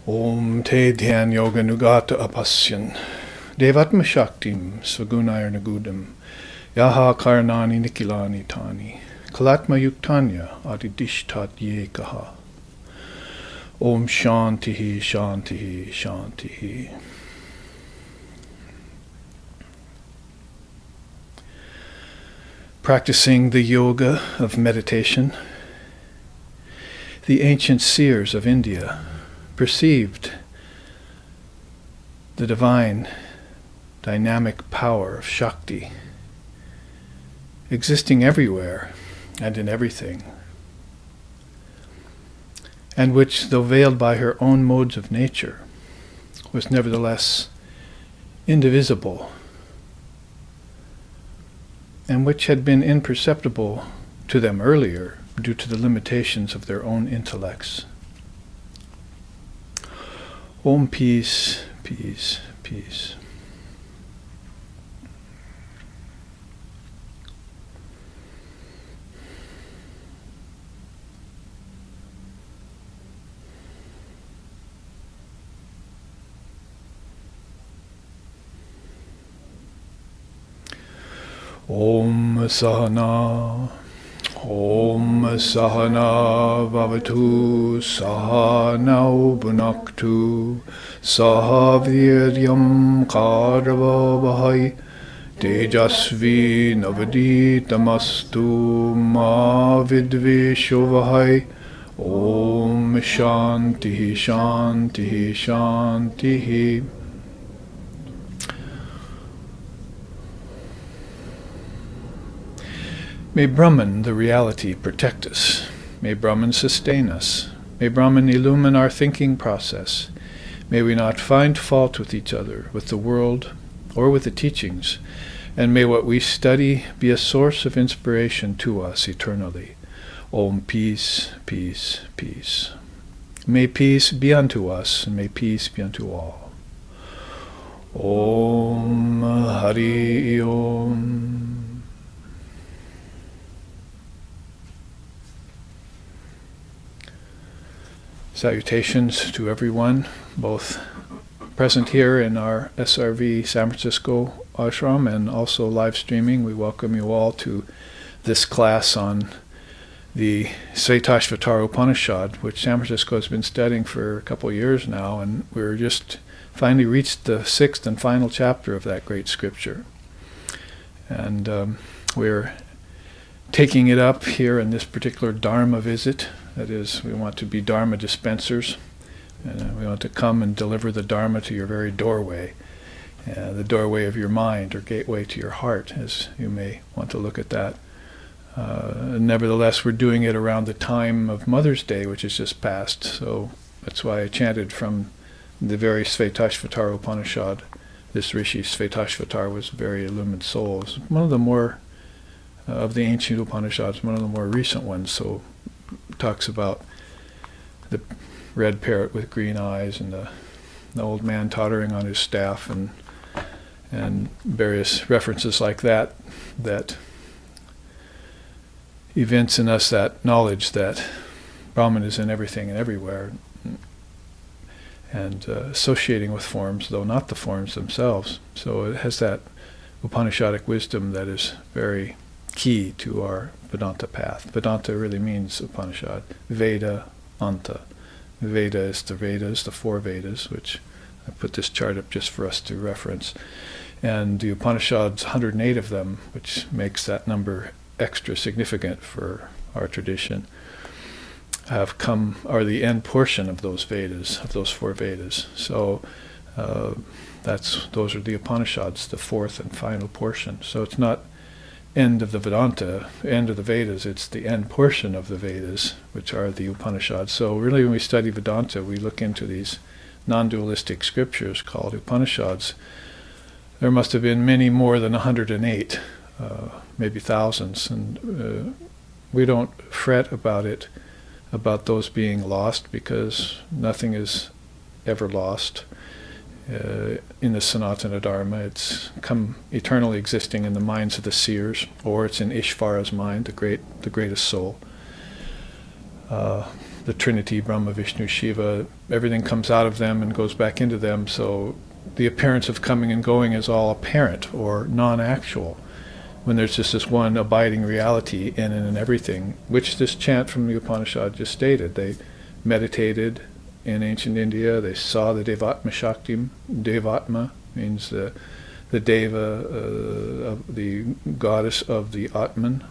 Om te dhyan yoga nugata apasyan. Devatma shaktim svagunayar nagudam. Yaha karnani nikilani tani. Kalatma yuktanya adidishtat yekaha. Om shantihi shantihi shantihi. Practicing the yoga of meditation, the ancient seers of India perceived the divine dynamic power of Shakti existing everywhere and in everything, and which, though veiled by her own modes of nature, was nevertheless indivisible, and which had been imperceptible to them earlier due to the limitations of their own intellects. Om peace, peace, peace. Om Sahana, Om Sahana Vavatu, Sahana Bhunaktu, Sahaviryam Karava Vahai, Tejasvi Navaditamastu Ma Vidvisho Vahai. Om Shantihi Shantihi Shantihi. May Brahman, the reality, protect us. May Brahman sustain us. May Brahman illumine our thinking process. May we not find fault with each other, with the world, or with the teachings. And may what we study be a source of inspiration to us eternally. Om peace, peace, peace. May peace be unto us, and may peace be unto all. Om Hari Om. Salutations to everyone, both present here in our SRV San Francisco ashram and also live streaming. We welcome you all to this class on the Svetashvatara Upanisad, which San Francisco has been studying for a couple of years now, and we're just finally reached the 6th and final chapter of that great scripture. And we're taking it up here in this particular Dharma visit. That is, we want to be Dharma dispensers, and we want to come and deliver the Dharma to your very doorway, the doorway of your mind, or gateway to your heart, as you may want to look at that. Nevertheless, we're doing it around the time of Mother's Day, which has just passed, so that's why I chanted from the very Svetashvatara Upanisad. This Rishi Svetashvatara was a very illumined soul. It was one of the more, of the ancient Upanishads, one of the more recent ones, so talks about the red parrot with green eyes and the old man tottering on his staff and various references like that evince in us that knowledge that Brahman is in everything and everywhere, and associating with forms, though not the forms themselves. So it has that Upanishadic wisdom that is very key to our Vedanta path. Vedanta really means Upanishad. Veda, Anta. Veda is the Vedas, the 4 Vedas, which I put this chart up just for us to reference. And the Upanishads, 108 of them, which makes that number extra significant for our tradition, are the end portion of those Vedas, of those 4 Vedas. So those are the Upanishads, the 4th and final portion. So it's not end of the Vedanta, end of the Vedas, it's the end portion of the Vedas, which are the Upanishads. So really when we study Vedanta, we look into these non-dualistic scriptures called Upanishads. There must have been many more than 108, maybe thousands, and we don't fret about those being lost, because nothing is ever lost. In the Sanatana Dharma, it's come eternally existing in the minds of the seers, or it's in Ishvara's mind, the greatest soul. the Trinity, Brahma, Vishnu, Shiva, everything comes out of them and goes back into them, so the appearance of coming and going is all apparent or non-actual, when there's just this one abiding reality in and everything, which this chant from the Upanishad just stated. They meditated in ancient India, they saw the Devatma Shaktim. Devatma means the Deva, the goddess of the Atman,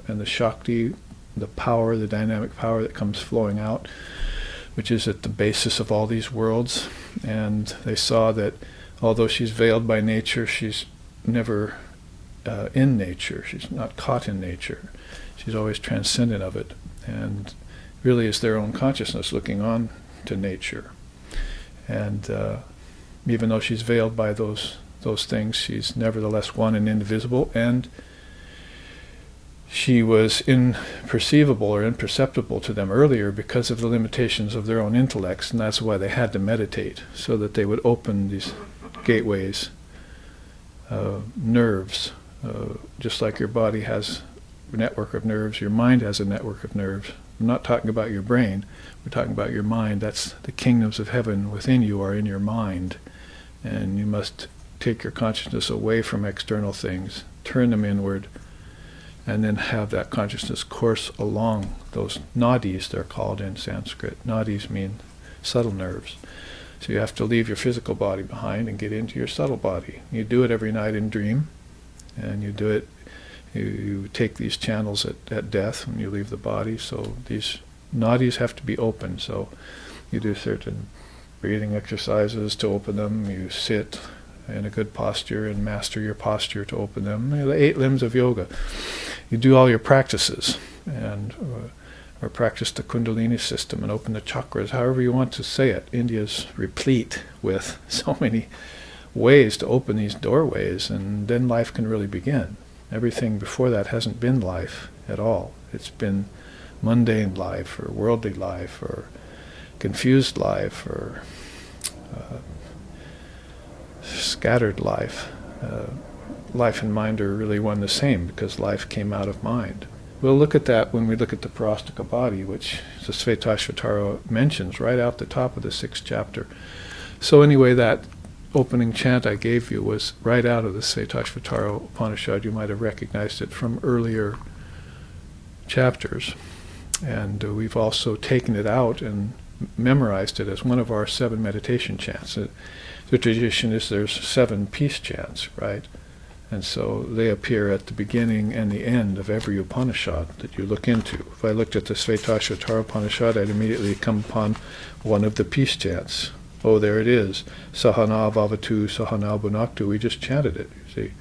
and the Shakti, the power, the dynamic power that comes flowing out, which is at the basis of all these worlds. And they saw that although she's veiled by nature, she's never in nature. She's not caught in nature. She's always transcendent of it, and really is their own consciousness looking on to nature. And even though she's veiled by those things, she's nevertheless one and indivisible, and she was imperceivable or imperceptible to them earlier because of the limitations of their own intellects, and that's why they had to meditate, so that they would open these gateways, nerves. Just like your body has a network of nerves, your mind has a network of nerves. We're not talking about your brain, we're talking about your mind. That's the kingdoms of heaven within you are in your mind, and you must take your consciousness away from external things, turn them inward, and then have that consciousness course along those nadis, they're called in Sanskrit. Nadis mean subtle nerves. So you have to leave your physical body behind and get into your subtle body. You do it every night in dream, and you do it, you take these channels at death when you leave the body. So these nadis have to be open. So you do certain breathing exercises to open them. You sit in a good posture and master your posture to open them. The 8 limbs of yoga. You do all your practices, and or practice the Kundalini system and open the chakras, however you want to say it. India's replete with so many ways to open these doorways, and then life can really begin. Everything before that hasn't been life at all. It's been mundane life, or worldly life, or confused life, or scattered life. Life and mind are really one the same, because life came out of mind. We'll look at that when we look at the Parastika body, which the Svetashvatara mentions right out the top of the 6th chapter. So anyway, that opening chant I gave you was right out of the Svetashvatara Upanisad. You might have recognized it from earlier chapters. And we've also taken it out and memorized it as one of our 7 meditation chants. The tradition is there's 7 peace chants, right? And so they appear at the beginning and the end of every Upanishad that you look into. If I looked at the Svetashvatara Upanishad, I'd immediately come upon one of the peace chants. Oh, there it is. Sahana Vavatu, Sahana Bhunaktu. We just chanted it, you see.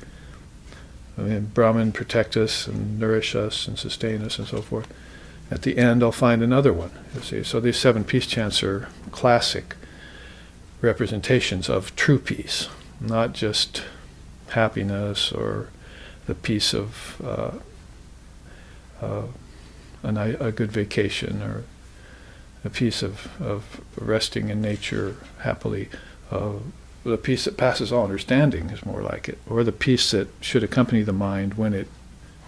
I mean, Brahman, protect us and nourish us and sustain us and so forth. At the end, I'll find another one, you see. So these 7 peace chants are classic representations of true peace, not just happiness or the peace of a good vacation, or a peace of resting in nature happily. The peace that passes all understanding is more like it, or the peace that should accompany the mind when it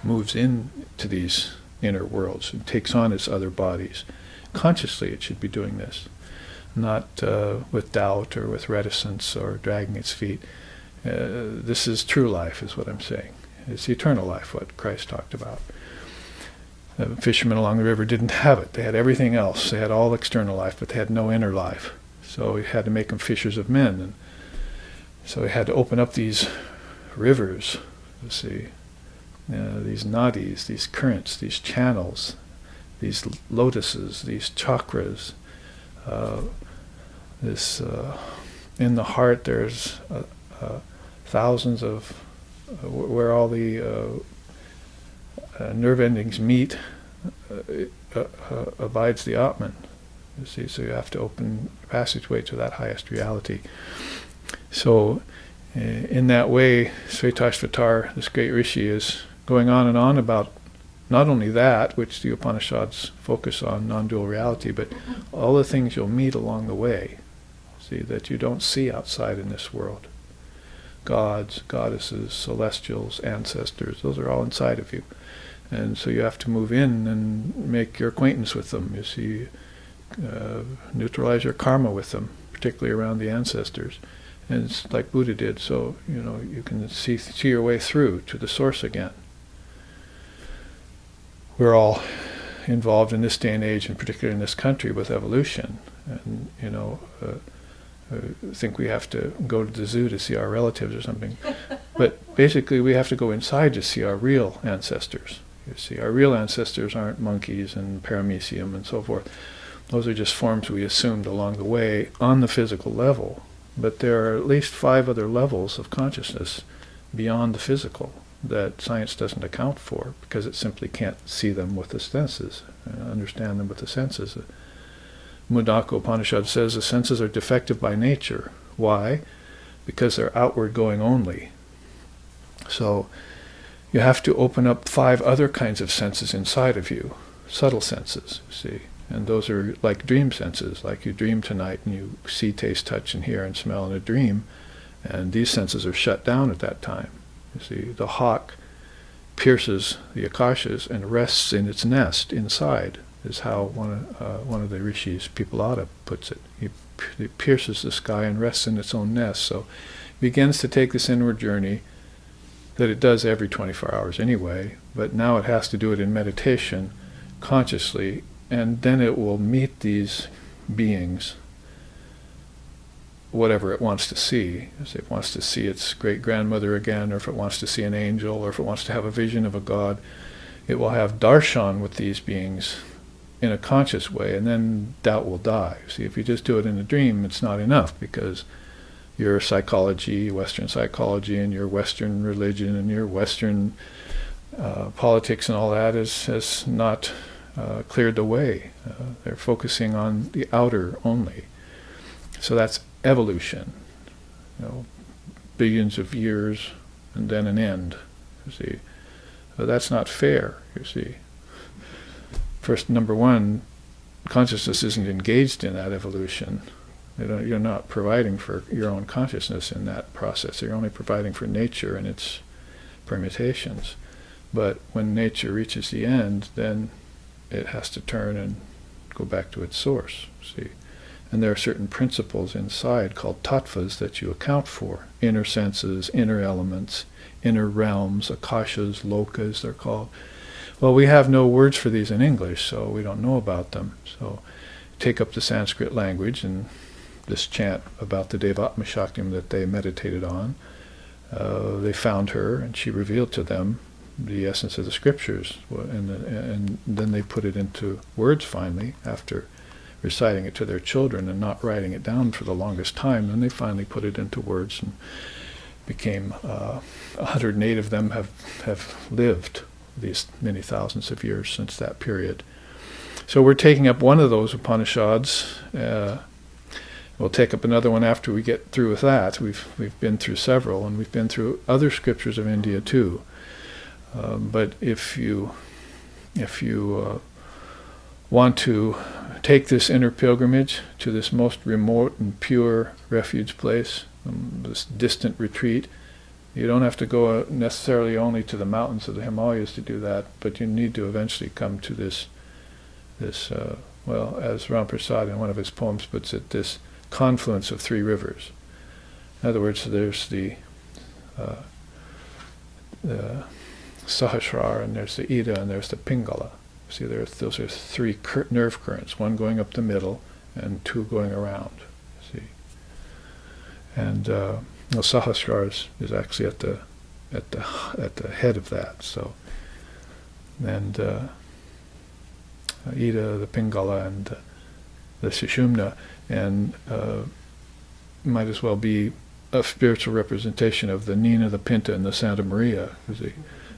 moves into these inner worlds and takes on its other bodies. Consciously it should be doing this, not with doubt or with reticence or dragging its feet. This is true life, is what I'm saying. It's eternal life, what Christ talked about. The fishermen along the river didn't have it. They had everything else. They had all external life, but they had no inner life. So he had to make them fishers of men. And so he had to open up these rivers, you see, these nadis, these currents, these channels, these lotuses, these chakras. In the heart there's thousands of where all the nerve endings meet, abides the Atman. You see, so you have to open passageway to that highest reality. So in that way, Svetashvatara, this great rishi, is going on and on about not only that, which the Upanishads focus on, non-dual reality, but all the things you'll meet along the way, see, that you don't see outside in this world. Gods, goddesses, celestials, ancestors, those are all inside of you. And so you have to move in and make your acquaintance with them. You see, neutralize your karma with them, particularly around the ancestors. And it's like Buddha did, so you can see your way through to the source again. We're all involved in this day and age, and particularly in this country, with evolution. And think we have to go to the zoo to see our relatives or something. But basically we have to go inside to see our real ancestors. You see, our real ancestors aren't monkeys and paramecium and so forth. Those are just forms we assumed along the way on the physical level. But there are at least 5 other levels of consciousness beyond the physical that science doesn't account for, because it simply can't see them with the senses, understand them with the senses. Mundaka Upanishad says the senses are defective by nature. Why? Because they're outward going only. So you have to open up 5 other kinds of senses inside of you, subtle senses, you see. And those are like dream senses, like you dream tonight and you see, taste, touch, and hear and smell in a dream. And these senses are shut down at that time. You see, the hawk pierces the akashas and rests in its nest inside, is how one of the rishis, Pipalada, puts it. He pierces the sky and rests in its own nest. So it begins to take this inward journey that it does every 24 hours anyway, but now it has to do it in meditation, consciously, and then it will meet these beings, whatever it wants to see. If it wants to see its great-grandmother again, or if it wants to see an angel, or if it wants to have a vision of a god, it will have darshan with these beings in a conscious way, and then doubt will die. See, if you just do it in a dream, it's not enough, because your psychology, Western psychology, and your Western religion, and your Western politics and all that has not cleared the way. They're focusing on the outer only. So that's evolution. Billions of years and then an end, you see. So that's not fair, you see. First, number one, consciousness isn't engaged in that evolution. You're not providing for your own consciousness in that process. You're only providing for nature and its permutations. But when nature reaches the end, then it has to turn and go back to its source, see. And there are certain principles inside called tattvas that you account for. Inner senses, inner elements, inner realms, akashas, lokas they're called. Well, we have no words for these in English, so we don't know about them. So take up the Sanskrit language and this chant about the Devatma Shaktim that they meditated on. They found her and she revealed to them the essence of the scriptures, and then they put it into words finally, after reciting it to their children and not writing it down for the longest time. Then they finally put it into words, and became 108 of them have lived these many thousands of years since that period. So we're taking up one of those Upanishads. We'll take up another one after we get through with that. We've been through several, and we've been through other scriptures of India too. But if you want to take this inner pilgrimage to this most remote and pure refuge place, this distant retreat, you don't have to go necessarily only to the mountains of the Himalayas to do that, but you need to eventually come to this well, as Ramprasad in one of his poems puts it, this confluence of 3 rivers. In other words, there's the Sahasrara, and there's the Ida, and there's the Pingala. See, those are 3 nerve currents, one going up the middle and 2 going around. See, and Sahasrara is actually at the head of that. So, and Ida, the Pingala, and the Sushumna, and might as well be a spiritual representation of the Nina, the Pinta, and the Santa Maria. See,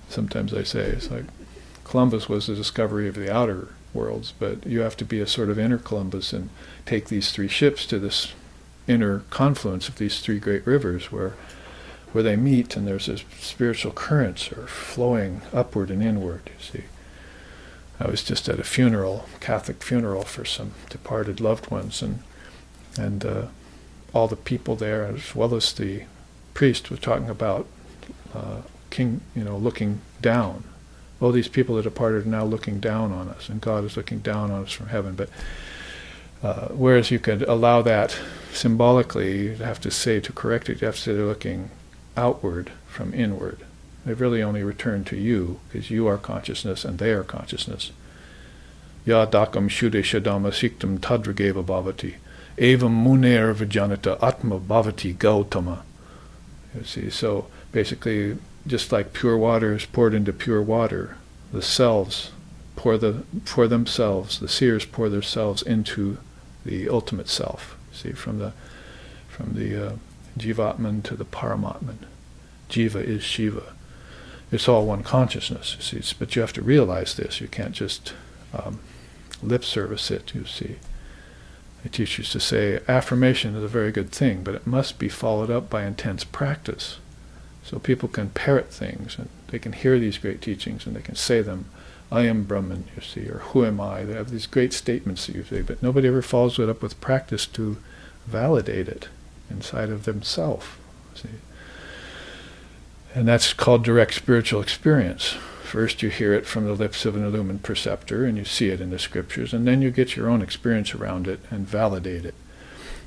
sometimes I say it's like Columbus was the discovery of the outer worlds, but you have to be a sort of inner Columbus and take these 3 ships to this inner confluence of these 3 great rivers where they meet, and there's this spiritual currents are flowing upward and inward, you see. I was just at a funeral, Catholic funeral for some departed loved ones, and all the people there, as well as the priest, were talking about looking down. All these people that departed are now looking down on us, and God is looking down on us from heaven. But Whereas you could allow that symbolically, you'd have to say, to correct it, you have to say they're looking outward from inward. They really only return to you, because you are consciousness and they are consciousness. Ya dakam shude shadama siktam tadrageva bhavati. Evam muner vijanata atma bhavati gautama. You see, so basically, just like pure water is poured into pure water, the selves pour themselves, the seers pour themselves into the ultimate self. See, from the Jivatman to the Paramatman. Jiva is Shiva. It's all one consciousness, you see. But you have to realize this. You can't just lip service it, you see. They teach us to say affirmation is a very good thing, but it must be followed up by intense practice. So people can parrot things, and they can hear these great teachings, and they can say them. I am Brahman, you see, or who am I? They have these great statements that you say, but nobody ever follows it up with practice to validate it inside of themselves. See, and that's called direct spiritual experience. First you hear it from the lips of an illumined preceptor, and you see it in the scriptures, and then you get your own experience around it and validate it.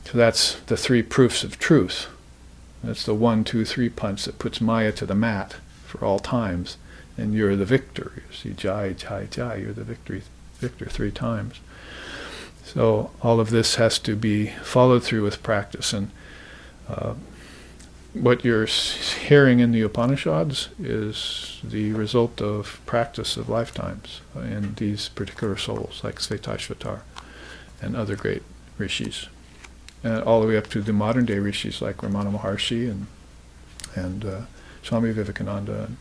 So that's the 3 proofs of truth. That's the 1, 2, 3 punch that puts Maya to the mat for all times, and you're the victor. You see, Jai, Jai, Jai, you're the victor 3 times. So all of this has to be followed through with practice, and what you're hearing in the Upanishads is the result of practice of lifetimes in these particular souls, like Svetashvatara and other great rishis, and all the way up to the modern day rishis like Ramana Maharshi and Swami Vivekananda and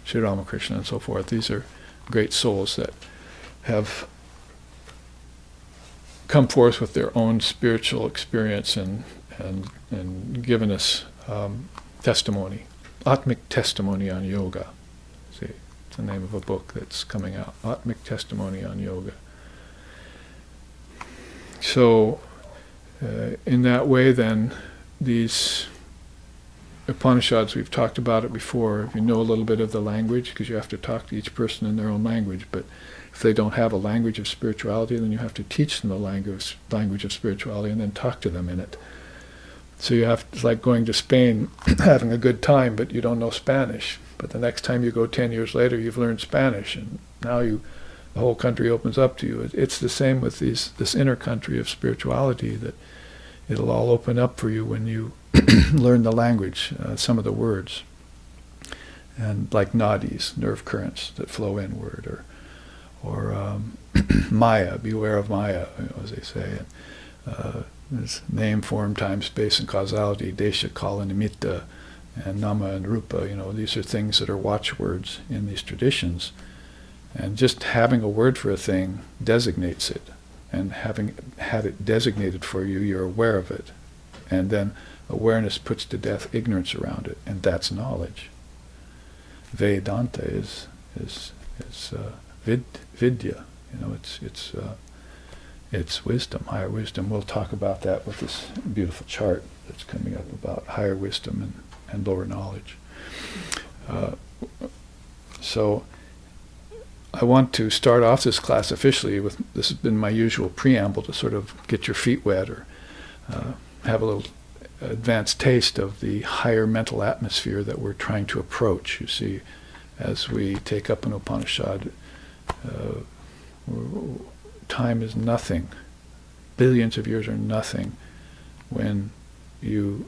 Sri Ramakrishna and so forth. These are great souls that have come forth with their own spiritual experience and given us testimony, Atmic testimony on yoga. See, it's the name of a book that's coming out, Atmic testimony on yoga. So, in that way, then, these Upanishads, we've talked about it before. If you know a little bit of the language, because you have to talk to each person in their own language, but if they don't have a language of spirituality, then you have to teach them the language of spirituality and then talk to them in it. So you have, it's like going to Spain, having a good time, but you don't know Spanish. But the next time you go 10 years later, you've learned Spanish, and now the whole country opens up to you. It's the same with this inner country of spirituality, that it'll all open up for you when you learn the language, some of the words, and like nadis, nerve currents that flow inward, or Maya, beware of Maya, as they say. There's name, form, time, space, and causality, desha, kala, nimitta, and nama and rupa. These are things that are watchwords in these traditions. And just having a word for a thing designates it. And having had it designated for you, you're aware of it. And then awareness puts to death ignorance around it, and that's knowledge. Vedanta is vidya. It's wisdom, higher wisdom. We'll talk about that with this beautiful chart that's coming up about higher wisdom and lower knowledge. So I want to start off this class officially with, this has been my usual preamble to sort of get your feet wet or have a little advanced taste of the higher mental atmosphere that we're trying to approach. You see, as we take up an Upanishad, time is nothing. Billions of years are nothing. When you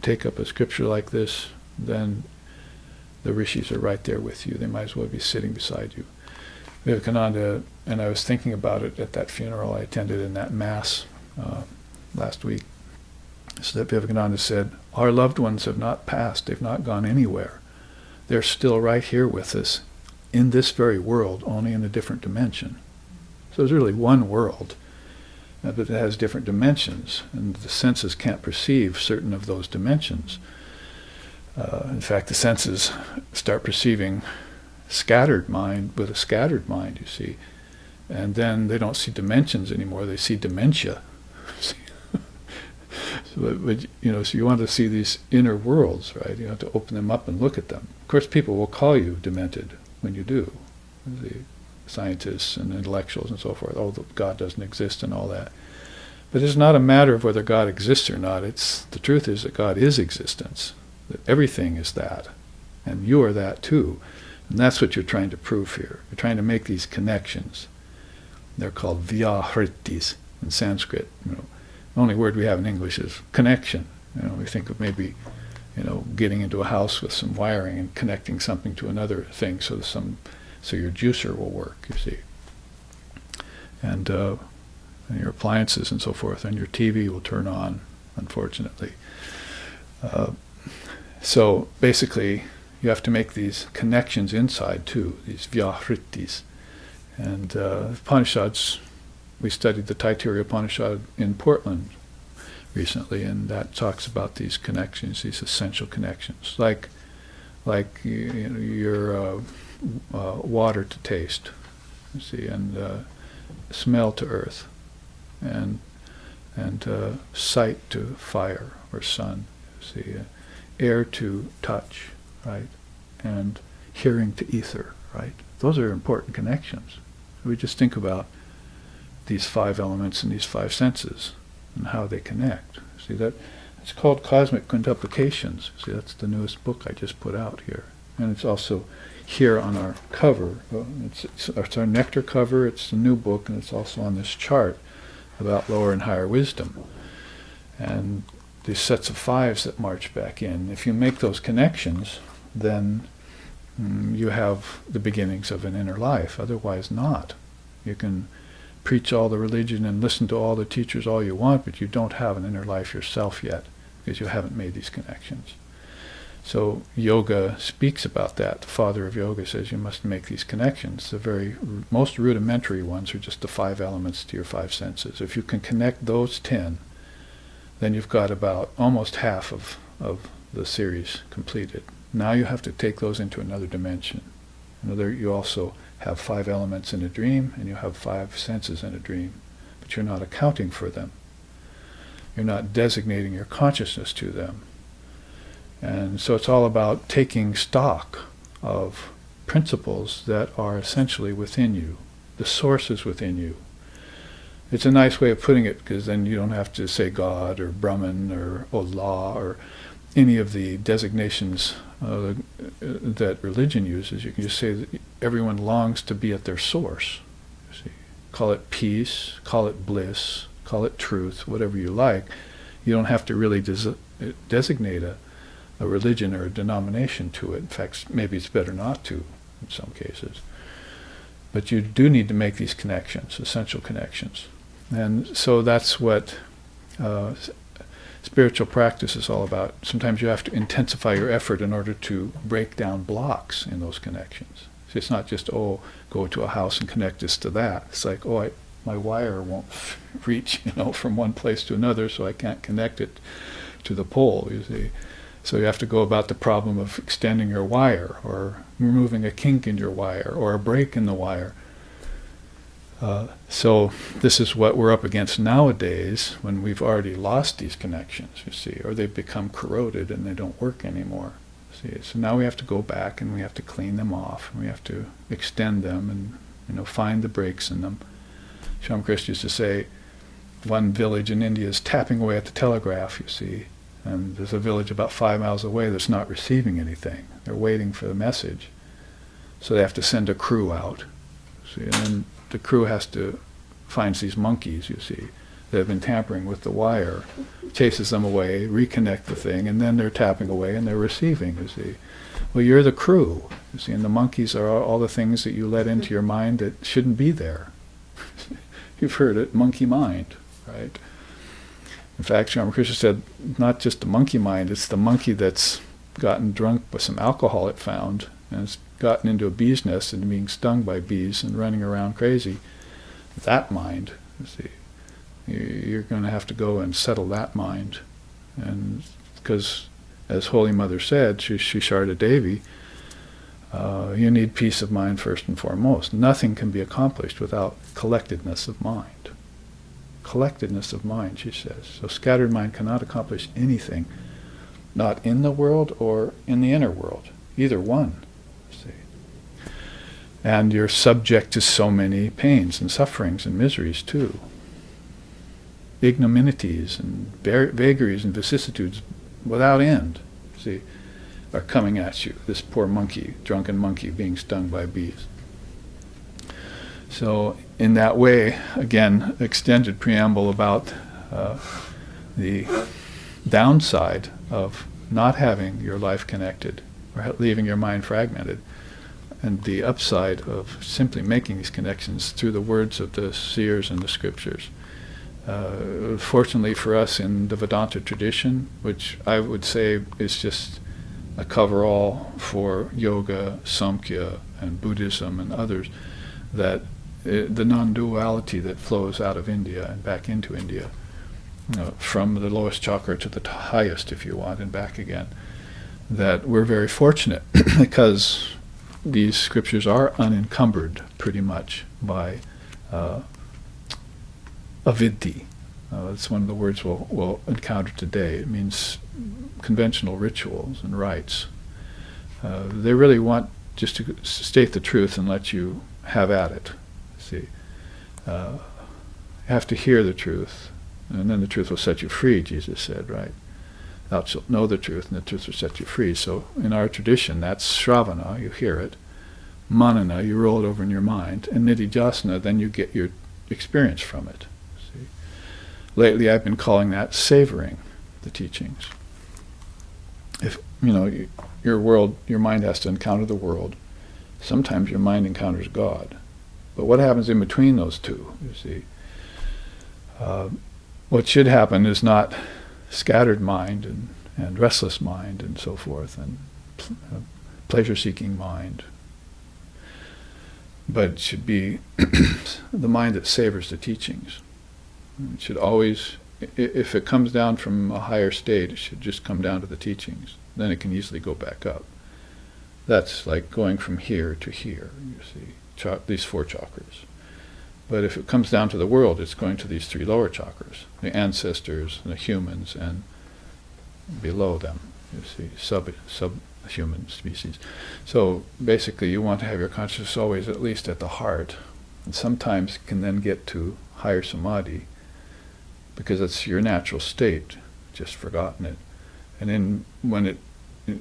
take up a scripture like this, then the rishis are right there with you. They might as well be sitting beside you. Vivekananda, and I was thinking about it at that funeral I attended in that mass last week, so that Vivekananda said, our loved ones have not passed, they've not gone anywhere. They're still right here with us in this very world, only in a different dimension. So there's really one world, but it has different dimensions, and the senses can't perceive certain of those dimensions. In fact, the senses start perceiving scattered mind with a scattered mind, you see, and then they don't see dimensions anymore, they see dementia. So you want to see these inner worlds, right? You have to open them up and look at them. Of course, people will call you demented when you do. The scientists and intellectuals and so forth, God doesn't exist and all that. But it's not a matter of whether God exists or not. The truth is that God is existence, that everything is that, and you are that too. And that's what you're trying to prove here. You're trying to make these connections. They're called vyahritis in Sanskrit. The only word we have in English is connection. We think of maybe, getting into a house with some wiring and connecting something to another thing so your juicer will work, you see. And your appliances and so forth, and your TV will turn on, unfortunately. So basically, you have to make these connections inside too, these vyahritis. And Upanishads, we studied the Taittiriya Upanishad in Portland recently, and that talks about these connections, these essential connections, like your water to taste, you see, and smell to earth, and sight to fire or sun, you see, air to touch, right, and hearing to ether, right. Those are important connections. We just think about these 5 elements and these 5 senses and how they connect. See, that it's called Cosmic Quintuplications. See, that's the newest book I just put out here, and it's also here on our cover. It's our nectar cover. It's the new book, and it's also on this chart about lower and higher wisdom, and these sets of 5s that march back in. If you make those connections, then you have the beginnings of an inner life. Otherwise not. You can preach all the religion and listen to all the teachers all you want, but you don't have an inner life yourself yet because you haven't made these connections. So yoga speaks about that. The father of yoga says you must make these connections. The very most rudimentary ones are just the 5 elements to your 5 senses. If you can connect those 10, then you've got about almost half of the series completed. Now you have to take those into another dimension. You also have 5 elements in a dream, and you have 5 senses in a dream, but you're not accounting for them. You're not designating your consciousness to them. And so it's all about taking stock of principles that are essentially within you. The source is within you. It's a nice way of putting it, because then you don't have to say God or Brahman or Allah or any of the designations that religion uses. You can just say that everyone longs to be at their source. You see, call it peace, call it bliss, call it truth, whatever you like. You don't have to really designate a religion or a denomination to it. In fact, maybe it's better not to in some cases. But you do need to make these connections, essential connections. And so that's what spiritual practice is all about. Sometimes you have to intensify your effort in order to break down blocks in those connections. So it's not just, go to a house and connect this to that. It's like, my wire won't reach, from one place to another, so I can't connect it to the pole, you see. So you have to go about the problem of extending your wire, or removing a kink in your wire, or a break in the wire. So this is what we're up against nowadays, when we've already lost these connections, you see, or they've become corroded and they don't work anymore. See, so now we have to go back and we have to clean them off, and we have to extend them and find the breaks in them. Shyamakrishna used to say, one village in India is tapping away at the telegraph, you see, and there's a village about 5 miles away that's not receiving anything. They're waiting for the message, so they have to send a crew out. See, and then the crew finds these monkeys, you see, that have been tampering with the wire, chases them away, reconnect the thing, and then they're tapping away and they're receiving, you see. Well, you're the crew, you see, and the monkeys are all the things that you let into your mind that shouldn't be there. You've heard it, monkey mind, right? In fact, Shyamakrishna said, not just the monkey mind, it's the monkey that's gotten drunk with some alcohol it found, and it's gotten into a bee's nest and being stung by bees and running around crazy. That mind, you see, you're going to have to go and settle that mind. And because, as Holy Mother said, Shisharda Devi, you need peace of mind first and foremost. Nothing can be accomplished without collectedness of mind. Collectedness of mind, she says. So scattered mind cannot accomplish anything, not in the world or in the inner world, either one. See. And you're subject to so many pains and sufferings and miseries too. ignominities and vagaries and vicissitudes without end, see, are coming at you. This poor monkey, drunken monkey, being stung by bees. So in that way, again, extended preamble about the downside of not having your life connected or leaving your mind fragmented, and the upside of simply making these connections through the words of the seers and the scriptures. Fortunately for us in the Vedanta tradition, which I would say is just a cover-all for yoga, Samkhya, and Buddhism and others, that the non-duality that flows out of India and back into India, from the lowest chakra to the highest, if you want, and back again, that we're very fortunate because these scriptures are unencumbered pretty much by avidhi. That's one of the words we'll encounter today. It means conventional rituals and rites. They really want just to state the truth and let you have at it. See, you have to hear the truth, and then the truth will set you free, Jesus said, right? Thou shalt know the truth, and the truth will set you free. So in our tradition, that's Shravana, you hear it. Manana, you roll it over in your mind. And Nididhyasana, then you get your experience from it. See? Lately I've been calling that savoring the teachings. If, your mind has to encounter the world. Sometimes your mind encounters God. But what happens in between those two, you see? What should happen is not scattered mind and restless mind and so forth, and pleasure-seeking mind. But it should be the mind that savors the teachings. It should always, if it comes down from a higher state, it should just come down to the teachings. Then it can easily go back up. That's like going from here to here, you see, these 4 chakras. But if it comes down to the world, it's going to these 3 lower chakras, the ancestors, the humans, and below them, you see, subhuman species. So basically you want to have your consciousness always at least at the heart, and sometimes can then get to higher samadhi, because it's your natural state, just forgotten it. And then when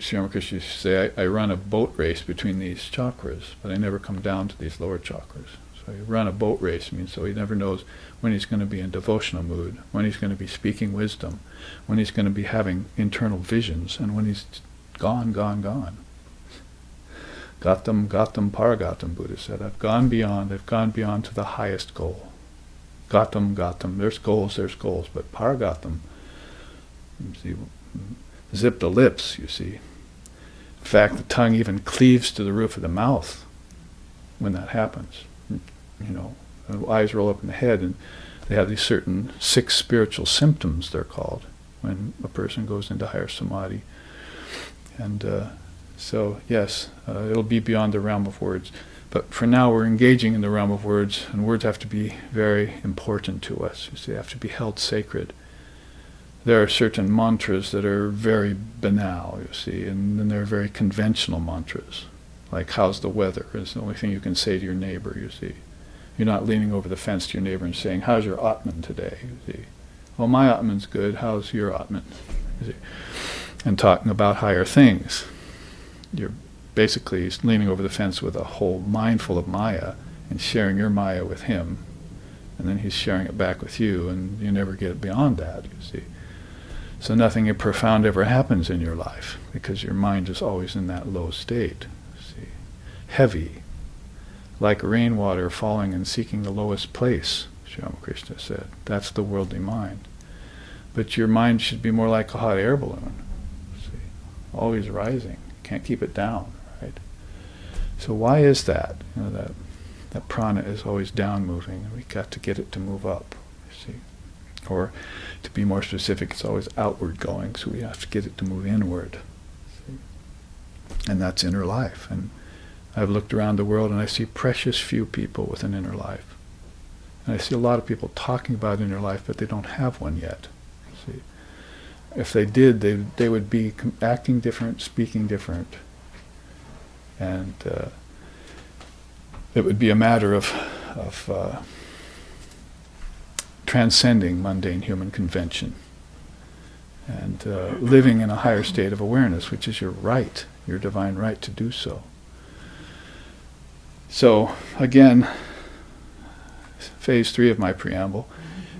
Sri Ramakrishna used to say, I run a boat race between these chakras, but I never come down to these lower chakras. So you run a boat race, means so he never knows when he's going to be in devotional mood, when he's going to be speaking wisdom, when he's going to be having internal visions, and when he's gone. Gatam, paragatam, Buddha said. I've gone beyond to the highest goal. Gatam, there's goals, but paragatam, see, zip the lips, you see. In fact, the tongue even cleaves to the roof of the mouth when that happens. The eyes roll up in the head, and they have these certain 6 spiritual symptoms, they're called, when a person goes into higher samadhi. And so, yes, it'll be beyond the realm of words. But for now, we're engaging in the realm of words, and words have to be very important to us. You see, they have to be held sacred. There are certain mantras that are very banal, you see, and then there are very conventional mantras, like "How's the weather?" is the only thing you can say to your neighbor, you see. You're not leaning over the fence to your neighbor and saying, "How's your Atman today?" You see. Well, my Atman's good. How's your Atman? You see. And talking about higher things. You're basically leaning over the fence with a whole mind full of Maya and sharing your Maya with him, and then he's sharing it back with you, and you never get beyond that, you see. So nothing profound ever happens in your life because your mind is always in that low state, you see. Heavy, like rainwater falling and seeking the lowest place, Sri Ramakrishna said. That's the worldly mind. But your mind should be more like a hot air balloon, see, always rising. Can't keep it down, right? So why is that? That prana is always down moving, and we got to get it to move up, you see. Or to be more specific, it's always outward going, so we have to get it to move inward. See? And that's inner life. And I've looked around the world and I see precious few people with an inner life. And I see a lot of people talking about inner life, but they don't have one yet. See? If they did, they would be acting different, speaking different. And it would be a matter of transcending mundane human convention and living in a higher state of awareness, which is your right, your divine right to do so. So, again, phase 3 of my preamble,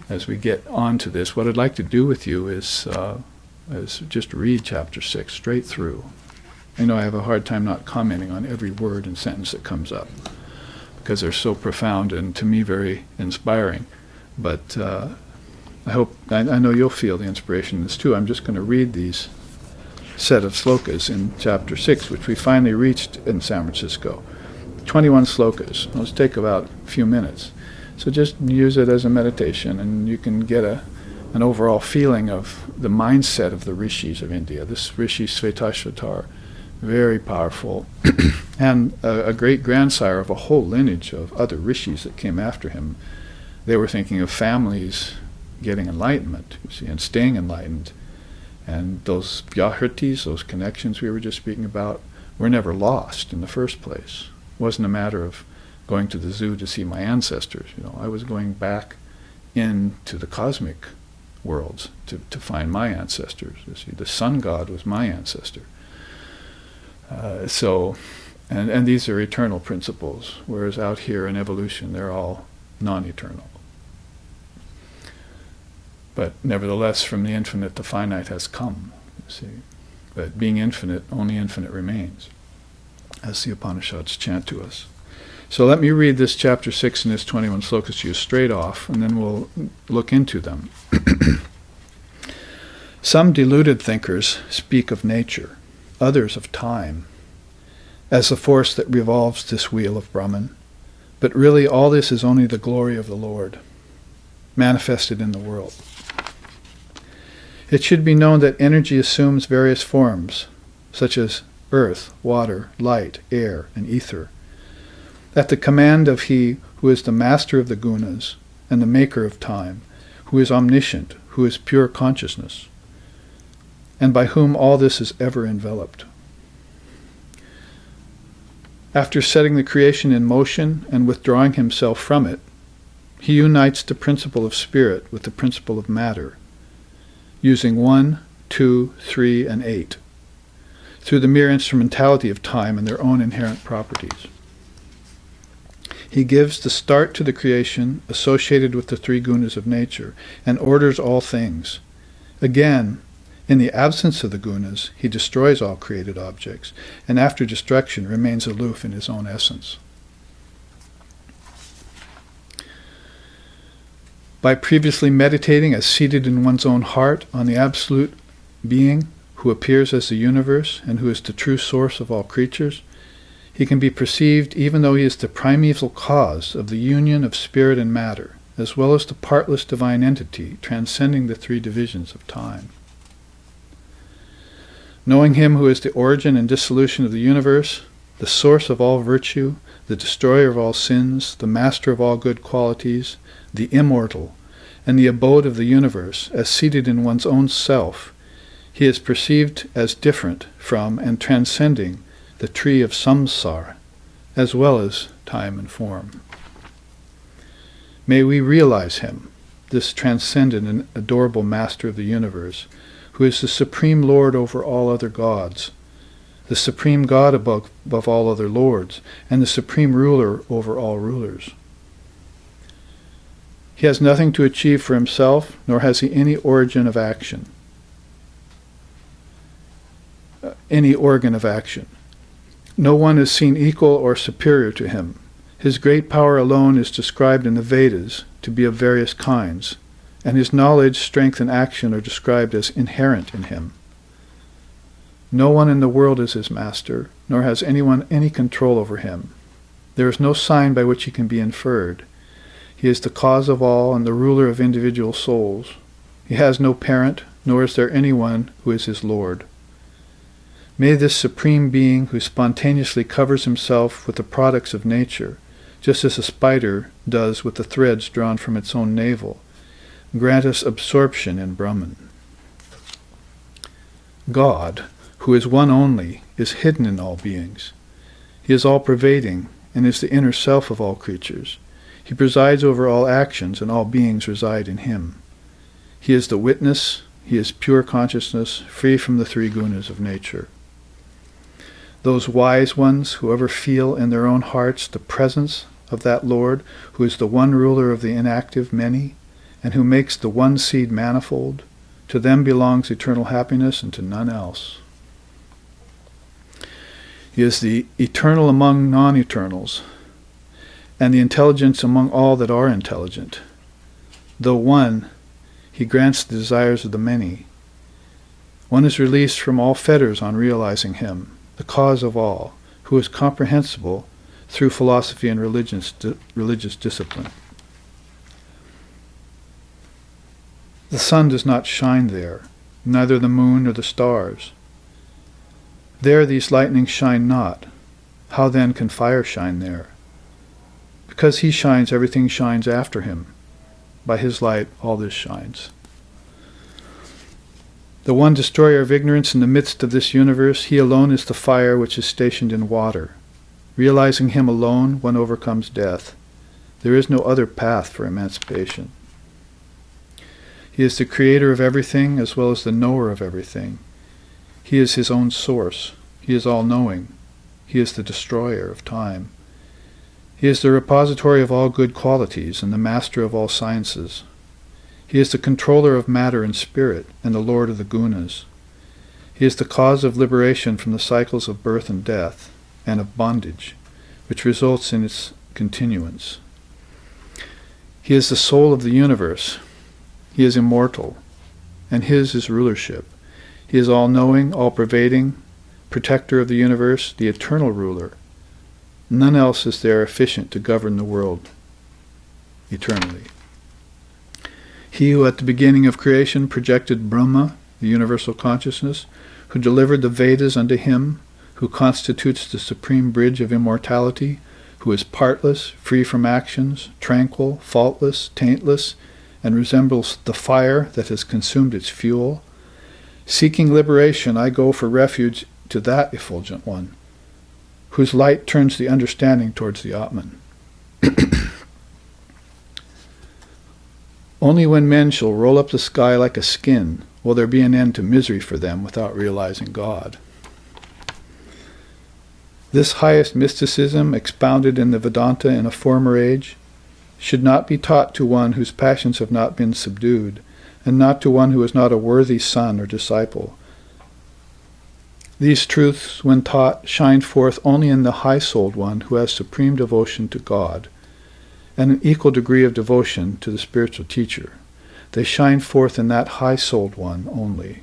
as we get on to this, what I'd like to do with you is just read chapter 6 straight through. I know I have a hard time not commenting on every word and sentence that comes up, because they're so profound and, to me, very inspiring. But I know you'll feel the inspiration in this too. I'm just going to read these set of slokas in chapter 6, which we finally reached in San Francisco. 21 slokas. Those take about a few minutes. So just use it as a meditation, and you can get an overall feeling of the mindset of the rishis of India. This rishi Svetashvatara, very powerful, and a great grandsire of a whole lineage of other rishis that came after him. They were thinking of families getting enlightenment, you see, and staying enlightened. And those vyahritis, those connections we were just speaking about, were never lost in the first place. It wasn't a matter of going to the zoo to see my ancestors. I was going back into the cosmic worlds to find my ancestors. You see, the sun god was my ancestor. And these are eternal principles, whereas out here in evolution, they're all non-eternal. But nevertheless, from the infinite, the finite has come, you see. But being infinite, only infinite remains, as the Upanishads chant to us. So let me read this chapter 6 and this 21 slokas to you straight off, and then we'll look into them. Some deluded thinkers speak of nature, others of time, as the force that revolves this wheel of Brahman. But really all this is only the glory of the Lord, manifested in the world. It should be known that energy assumes various forms, such as earth, water, light, air, and ether, at the command of He who is the master of the gunas and the maker of time, who is omniscient, who is pure consciousness, and by whom all this is ever enveloped. After setting the creation in motion and withdrawing himself from it, he unites the principle of spirit with the principle of matter, using 1, 2, 3, and 8, through the mere instrumentality of time and their own inherent properties. He gives the start to the creation associated with the 3 gunas of nature, and orders all things. Again, in the absence of the gunas, he destroys all created objects, and after destruction remains aloof in his own essence. By previously meditating as seated in one's own heart on the absolute being who appears as the universe and who is the true source of all creatures, he can be perceived even though he is the primeval cause of the union of spirit and matter, as well as the partless divine entity transcending the 3 divisions of time. Knowing him who is the origin and dissolution of the universe, the source of all virtue, the destroyer of all sins, the master of all good qualities, the immortal, and the abode of the universe, as seated in one's own self, he is perceived as different from and transcending the tree of samsara, as well as time and form. May we realize him, this transcendent and adorable master of the universe, who is the supreme Lord over all other gods, the supreme God above all other lords, and the supreme ruler over all rulers. He has nothing to achieve for himself, nor has he any origin of action, any organ of action. No one is seen equal or superior to him. His great power alone is described in the Vedas to be of various kinds, and his knowledge, strength, and action are described as inherent in him. No one in the world is his master, nor has anyone any control over him. There is no sign by which he can be inferred. He is the cause of all and the ruler of individual souls. He has no parent, nor is there anyone who is his Lord. May this supreme being, who spontaneously covers himself with the products of nature, just as a spider does with the threads drawn from its own navel, grant us absorption in Brahman. God, who is one only, is hidden in all beings. He is all-pervading and is the inner self of all creatures. He presides over all actions, and all beings reside in him. He is the witness. He is pure consciousness, free from the three gunas of nature. Those wise ones who ever feel in their own hearts the presence of that Lord, who is the one ruler of the inactive many, and who makes the one seed manifold, to them belongs eternal happiness and to none else. He is the eternal among non-eternals, and the intelligence among all that are intelligent. Though one, he grants the desires of the many. One is released from all fetters on realizing him, the cause of all, who is comprehensible through philosophy and religious discipline. The sun does not shine there, neither the moon nor the stars. There these lightnings shine not. How then can fire shine there? Because he shines, everything shines after him. By his light all this shines. The one destroyer of ignorance in the midst of this universe, he alone is the fire which is stationed in water. Realizing him alone, one overcomes death. There is no other path for emancipation. He is the creator of everything as well as the knower of everything. He is his own source. He is all-knowing. He is the destroyer of time. He is the repository of all good qualities and the master of all sciences. He is the controller of matter and spirit and the lord of the gunas. He is the cause of liberation from the cycles of birth and death and of bondage, which results in its continuance. He is the soul of the universe. He is immortal, and his is rulership. He is all-knowing, all-pervading, protector of the universe, the eternal ruler. None else is there efficient to govern the world eternally. He who at the beginning of creation projected Brahma, the universal consciousness, who delivered the Vedas unto him, who constitutes the supreme bridge of immortality, who is partless, free from actions, tranquil, faultless, taintless, and resembles the fire that has consumed its fuel. Seeking liberation, I go for refuge to that effulgent one, whose light turns the understanding towards the Atman. Only when men shall roll up the sky like a skin will there be an end to misery for them without realizing God. This highest mysticism, expounded in the Vedanta in a former age, should not be taught to one whose passions have not been subdued, and not to one who is not a worthy son or disciple. These truths, when taught, shine forth only in the high-souled one who has supreme devotion to God, and an equal degree of devotion to the spiritual teacher. They shine forth in that high-souled one only.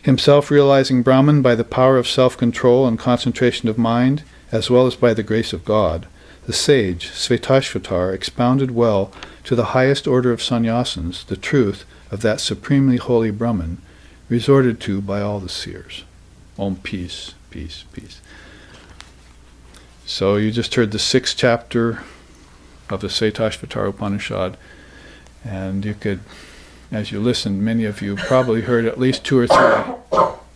Himself realizing Brahman by the power of self-control and concentration of mind, as well as by the grace of God, the sage, Svetashvatara, expounded well to the highest order of sannyasins the truth of that supremely holy Brahman, resorted to by all the seers. Om, peace, peace, peace. So you just heard the 6th chapter of the Svetashvatara Upanisad, and you could, as you listened, many of you probably heard at least 2 or 3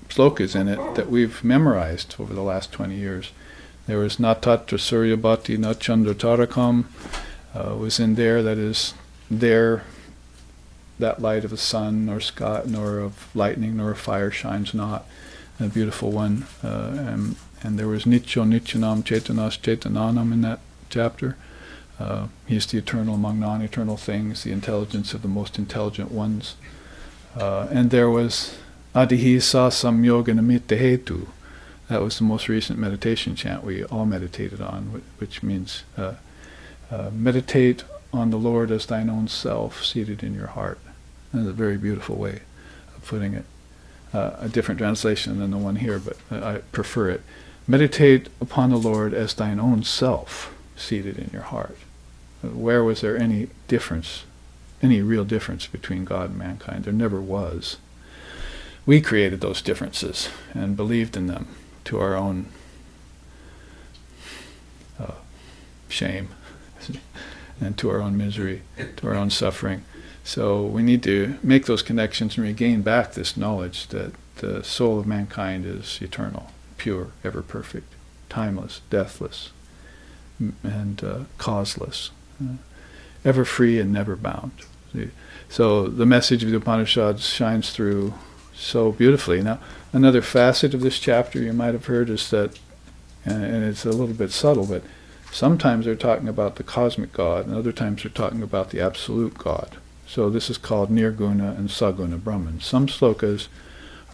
slokas in it that we've memorized over the last 20 years. There was Natatra Suryabhati Nachandra Tarakam was in there, that is, there that light of the sun, nor sky, nor of lightning, nor of fire shines not. A beautiful one. And there was Nityo Nityanam Chaitanas Chaitananam in that chapter. He is the eternal among non-eternal things, the intelligence of the most intelligent ones. And there was Adihi Sa Samyoga Namitta Hetu. That was the most recent meditation chant we all meditated on, which means meditate on the Lord as thine own self, seated in your heart. That's a very beautiful way of putting it. A different translation than the one here, but I prefer it. Meditate upon the Lord as thine own self, seated in your heart. Where was there any difference, any real difference between God and mankind? There never was. We created those differences and believed in them to our own shame and to our own misery, to our own suffering. So we need to make those connections and regain back this knowledge that the soul of mankind is eternal pure, ever perfect, timeless, deathless, and causeless, ever free and never bound. See? So the message of the Upanishads shines through so beautifully. Now, another facet of this chapter you might have heard is that, and it's a little bit subtle, but sometimes they're talking about the cosmic God, and other times they're talking about the absolute God. So this is called Nirguna and Saguna Brahman. Some slokas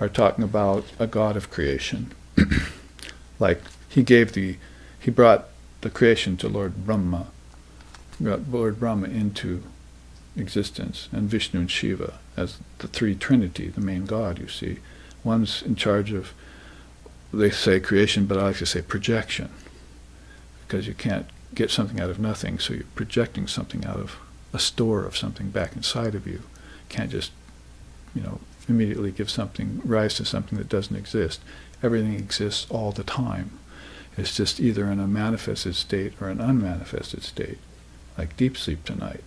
are talking about a God of creation. Like he brought the creation to Lord Brahma, brought Lord Brahma into existence, and Vishnu and Shiva as the three trinity, the main God, you see. One's in charge of, they say creation, but I like to say projection, because you can't get something out of nothing, so you're projecting something out of a store of something back inside of you. You can't just, immediately give something, rise to something that doesn't exist. Everything exists all the time. It's just either in a manifested state or an unmanifested state, like deep sleep tonight.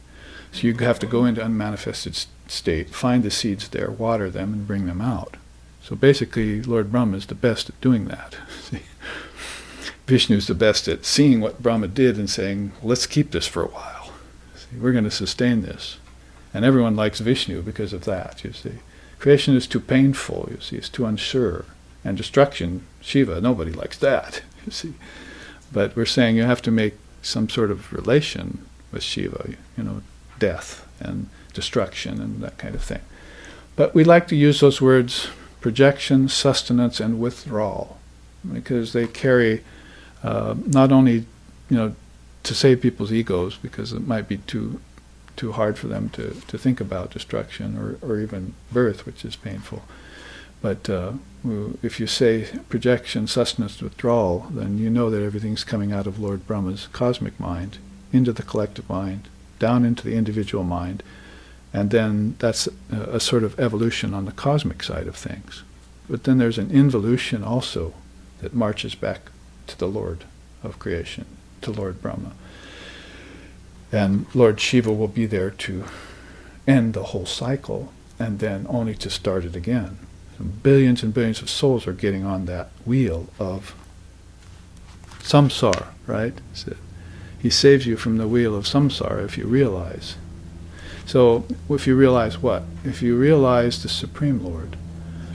So you have to go into unmanifested state, find the seeds there, water them, and bring them out. So basically, Lord Brahma is the best at doing that. See? Vishnu is the best at seeing what Brahma did and saying, let's keep this for a while. See, we're going to sustain this. And everyone likes Vishnu because of that, you see. Creation is too painful, you see, it's too unsure. And destruction, Shiva, nobody likes that, you see. But we're saying you have to make some sort of relation with Shiva, death and destruction and that kind of thing. But we like to use those words projection, sustenance, and withdrawal, because they carry not only, to save people's egos, because it might be too hard for them to think about destruction or even birth, which is painful. But if you say projection, sustenance, withdrawal, then you know that everything's coming out of Lord Brahma's cosmic mind into the collective mind, down into the individual mind, and then that's a sort of evolution on the cosmic side of things. But then there's an involution also that marches back to the Lord of creation, to Lord Brahma. And Lord Shiva will be there to end the whole cycle and then only to start it again. So billions and billions of souls are getting on that wheel of samsara, right? So he saves you from the wheel of samsara if you realize. So if you realize what? If you realize the Supreme Lord,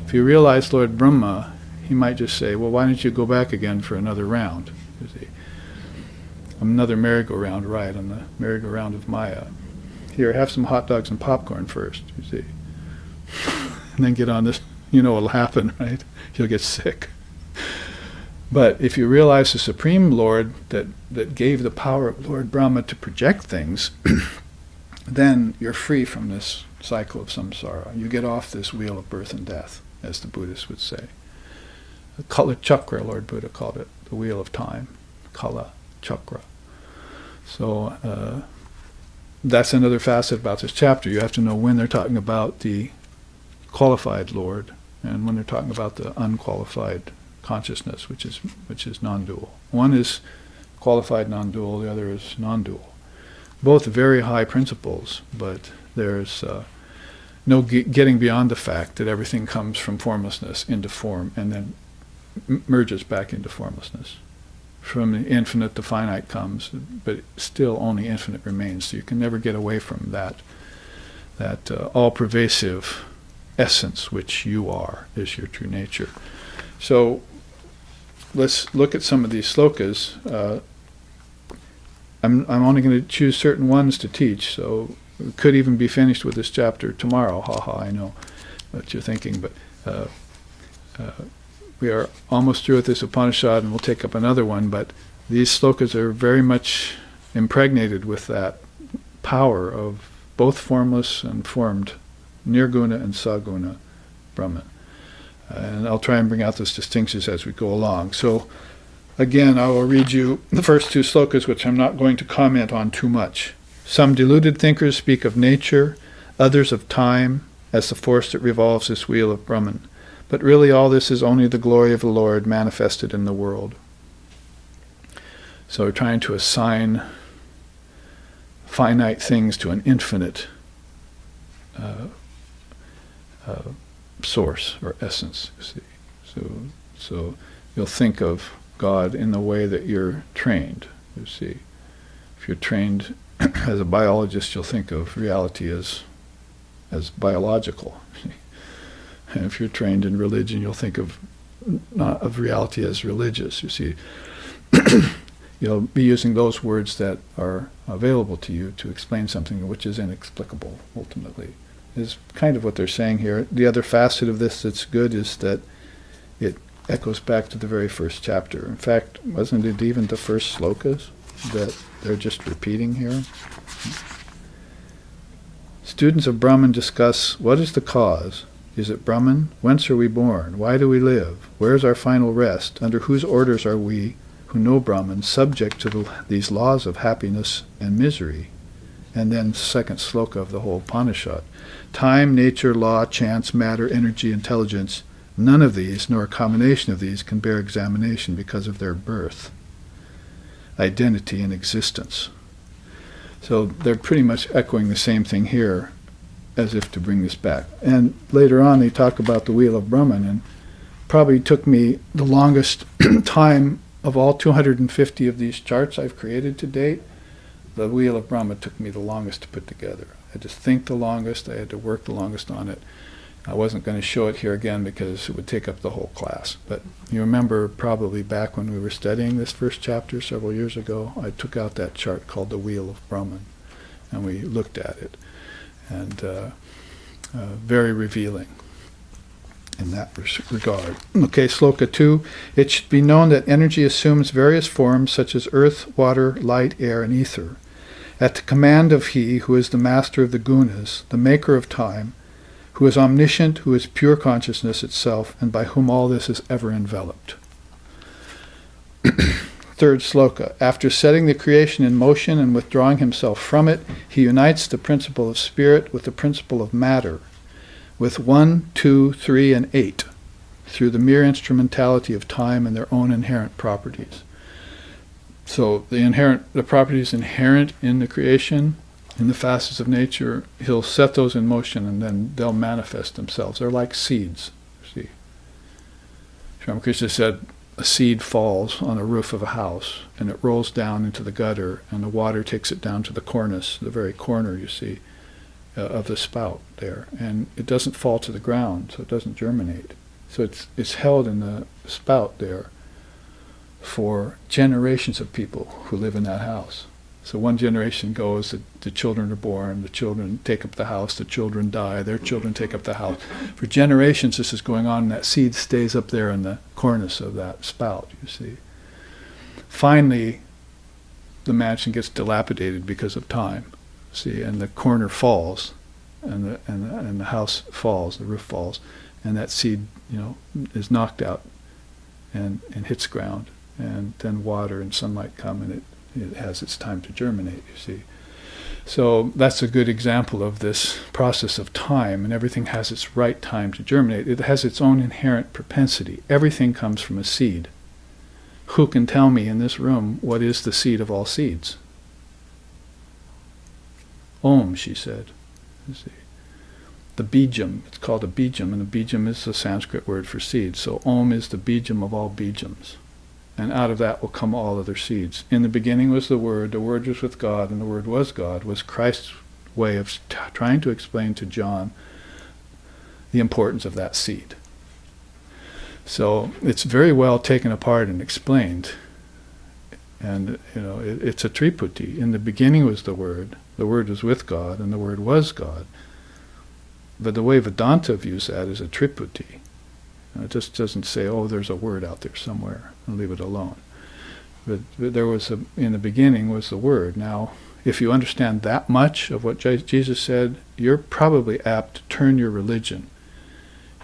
if you realize Lord Brahma, he might just say, well, why don't you go back again for another round? You see, another merry-go-round ride on the merry-go-round of Maya. Here, have some hot dogs and popcorn first, you see. And then get on this, what'll happen, right? You'll get sick. But if you realize the Supreme Lord that gave the power of Lord Brahma to project things, then you're free from this cycle of samsara. You get off this wheel of birth and death, as the Buddhists would say. Kala Chakra, Lord Buddha called it, the wheel of time. Kala Chakra. So that's another facet about this chapter. You have to know when they're talking about the qualified Lord and when they're talking about the unqualified consciousness, which is non-dual. One is qualified non-dual, the other is non-dual. Both very high principles, but there's no getting beyond the fact that everything comes from formlessness into form and then merges back into formlessness. From the infinite, the finite comes, but still only infinite remains. So you can never get away from that all-pervasive essence, which you are, is your true nature. So let's look at some of these slokas. I'm only going to choose certain ones to teach, so we could even be finished with this chapter tomorrow. I know what you're thinking, but we are almost through with this Upanishad, and we'll take up another one, but these slokas are very much impregnated with that power of both formless and formed Nirguna and Saguna Brahman. And I'll try and bring out those distinctions as we go along. So again, I will read you the first two slokas, which I'm not going to comment on too much. Some deluded thinkers speak of nature, others of time, as the force that revolves this wheel of Brahman. But really all this is only the glory of the Lord manifested in the world. So we're trying to assign finite things to an infinite source or essence, you see. So you'll think of God in the way that you're trained, you see. If you're trained as a biologist, you'll think of reality as biological. And if you're trained in religion, you'll think of not of reality as religious, you see. You'll be using those words that are available to you to explain something which is inexplicable, ultimately, is kind of what they're saying here. The other facet of this that's good is that it echoes back to the very first chapter. In fact, wasn't it even the first slokas that they're just repeating here? Students of Brahman discuss, what is the cause? Is it Brahman? Whence are we born? Why do we live? Where is our final rest? Under whose orders are we, who know Brahman, subject to these laws of happiness and misery? And then second sloka of the whole Upanishad. Time, nature, law, chance, matter, energy, intelligence, none of these, nor a combination of these, can bear examination because of their birth, identity, and existence. So they're pretty much echoing the same thing here, as if to bring this back. And later on they talk about the Wheel of Brahman, and probably took me the longest time of all 250 of these charts I've created to date. The Wheel of Brahman took me the longest to put together. I had to think the longest, I had to work the longest on it. I wasn't going to show it here again because it would take up the whole class. But you remember probably back when we were studying this first chapter several years ago, I took out that chart called the Wheel of Brahman, and we looked at it. And very revealing in that regard. Okay, sloka 2. It should be known that energy assumes various forms such as earth, water, light, air, and ether. At the command of He who is the master of the gunas, the maker of time, who is omniscient, who is pure consciousness itself, and by whom all this is ever enveloped. Third sloka. After setting the creation in motion and withdrawing himself from it, he unites the principle of spirit with the principle of matter, with 1, 2, 3, and 8, through the mere instrumentality of time and their own inherent properties. So the properties inherent in the creation, in the facets of nature, he'll set those in motion and then they'll manifest themselves. They're like seeds. See, Sri Ramakrishna said, a seed falls on a roof of a house and it rolls down into the gutter and the water takes it down to the cornice, the very corner, you see, of the spout there. And it doesn't fall to the ground, so it doesn't germinate. So it's held in the spout there for generations of people who live in that house. So one generation goes, the children are born, the children take up the house, the children die, their children take up the house. For generations this is going on, and that seed stays up there in the cornice of that spout, you see. Finally, the mansion gets dilapidated because of time, see, and the corner falls, and the house falls, the roof falls, and that seed, is knocked out and hits ground, and then water and sunlight come, and it has its time to germinate, you see. So that's a good example of this process of time, and everything has its right time to germinate. It has its own inherent propensity. Everything comes from a seed. Who can tell me in this room what is the seed of all seeds? Om, she said. You see. The bijam, it's called a bijam, and a bijam is the Sanskrit word for seed. So Om is the bijam of all bijams. And out of that will come all other seeds. In the beginning was the Word was with God, and the Word was God, was Christ's way of trying to explain to John the importance of that seed. So it's very well taken apart and explained. And, it's a triputi. In the beginning was the Word was with God, and the Word was God. But the way Vedanta views that is a triputi. It just doesn't say, there's a word out there somewhere, and leave it alone. But there was in the beginning was the Word. Now, if you understand that much of what Jesus said, you're probably apt to turn your religion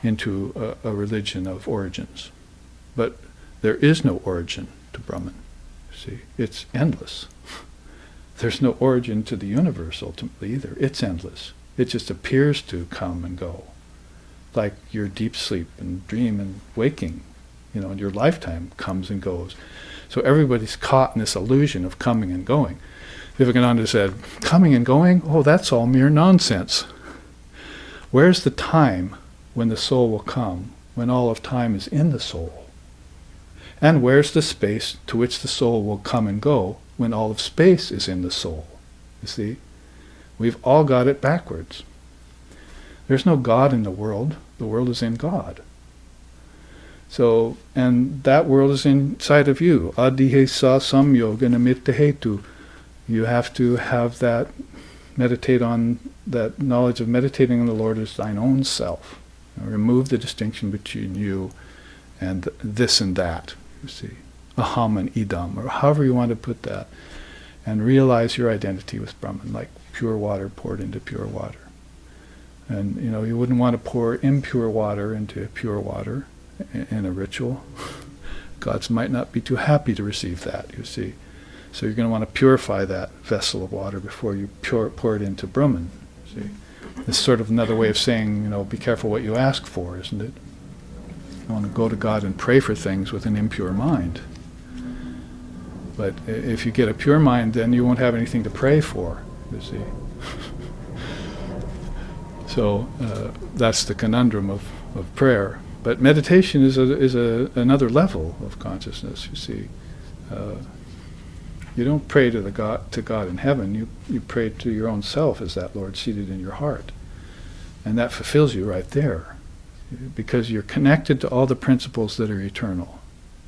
into a religion of origins. But there is no origin to Brahman. See, it's endless. There's no origin to the universe ultimately either. It's endless. It just appears to come and go, like your deep sleep and dream and waking, and your lifetime comes and goes. So everybody's caught in this illusion of coming and going. Vivekananda said, coming and going? Oh, that's all mere nonsense. Where's the time when the soul will come, when all of time is in the soul? And where's the space to which the soul will come and go when all of space is in the soul? You see? We've all got it backwards. There's no God in the world. The world is in God. So, and that world is inside of you. Adihe sa samyoga namitta hetu. You have to have that, meditate on that knowledge of meditating on the Lord as thine own self. Remove the distinction between you and this and that, you see. Aham and idam, or however you want to put that. And realize your identity with Brahman, like pure water poured into pure water. And, you wouldn't want to pour impure water into pure water in a ritual. Gods might not be too happy to receive that, you see. So you're going to want to purify that vessel of water before you pour it into Brahman, you see. It's sort of another way of saying, be careful what you ask for, isn't it? You want to go to God and pray for things with an impure mind. But if you get a pure mind, then you won't have anything to pray for, you see. So that's the conundrum of prayer. But meditation is another level of consciousness, you see. You don't pray to God in heaven. You pray to your own self as that Lord seated in your heart. And that fulfills you right there. Because you're connected to all the principles that are eternal.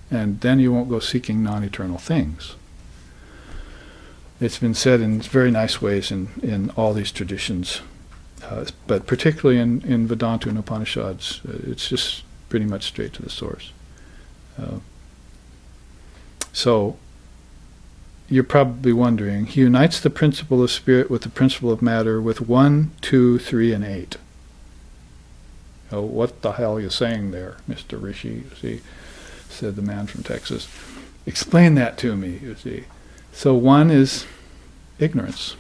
And then you won't go seeking non-eternal things. It's been said in very nice ways in all these traditions. But particularly in Vedanta and Upanishads, it's just pretty much straight to the source. So, you're probably wondering, he unites the principle of spirit with the principle of matter with 1, 2, 3, and 8. Oh, what the hell are you saying there, Mr. Rishi? You see, said the man from Texas. Explain that to me, you see. So 1 is ignorance.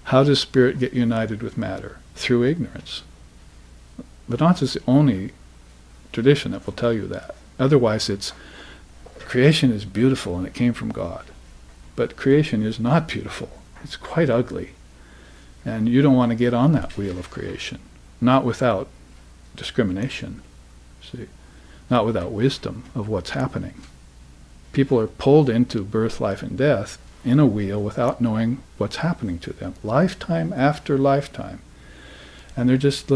How does spirit get united with matter? Through ignorance. Vedanta is the only tradition that will tell you that. Otherwise it's, creation is beautiful and it came from God. But creation is not beautiful. It's quite ugly. And you don't want to get on that wheel of creation. Not without discrimination. See? Not without wisdom of what's happening. People are pulled into birth, life, and death in a wheel without knowing what's happening to them. Lifetime after lifetime. And they're just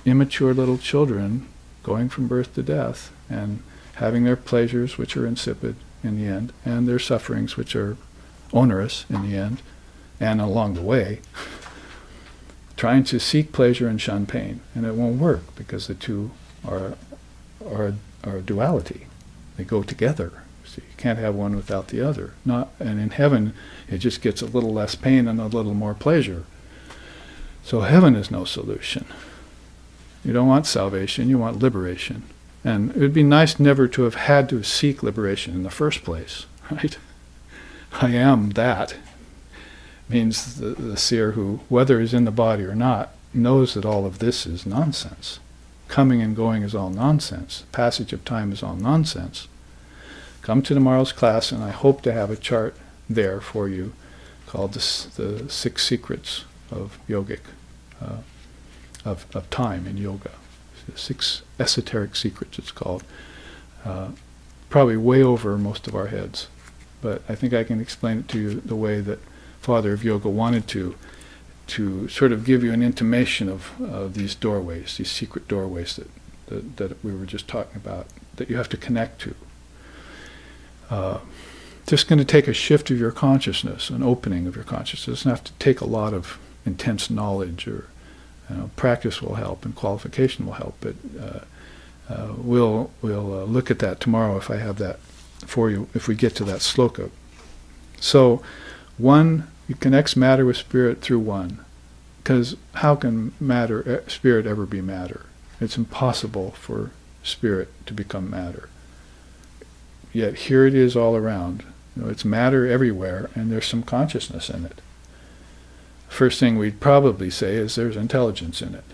immature little children going from birth to death and having their pleasures which are insipid in the end, and their sufferings which are onerous in the end, and along the way, trying to seek pleasure and shun pain. And it won't work because the two are a duality. They go together. So you can't have one without the other. And in heaven, it just gets a little less pain and a little more pleasure. So heaven is no solution. You don't want salvation, you want liberation. And it would be nice never to have had to seek liberation in the first place, right? I am that. Means the seer who, whether he's in the body or not, knows that all of this is nonsense. Coming and going is all nonsense. Passage of time is all nonsense. Come to tomorrow's class, and I hope to have a chart there for you called the 6 secrets of yogic, of time in yoga. 6 esoteric secrets, it's called. Probably way over most of our heads. But I think I can explain it to you the way that Father of Yoga wanted to sort of give you an intimation of these doorways, these secret doorways that we were just talking about, that you have to connect to. Just going to take a shift of your consciousness, an opening of your consciousness. It doesn't have to take a lot of intense knowledge, or practice will help and qualification will help. But we'll look at that tomorrow if I have that for you, if we get to that sloka. So, 1, it connects matter with spirit through 1. Because how can spirit ever be matter? It's impossible for spirit to become matter. Yet here it is all around. It's matter everywhere, and there's some consciousness in it. First thing we'd probably say is there's intelligence in it.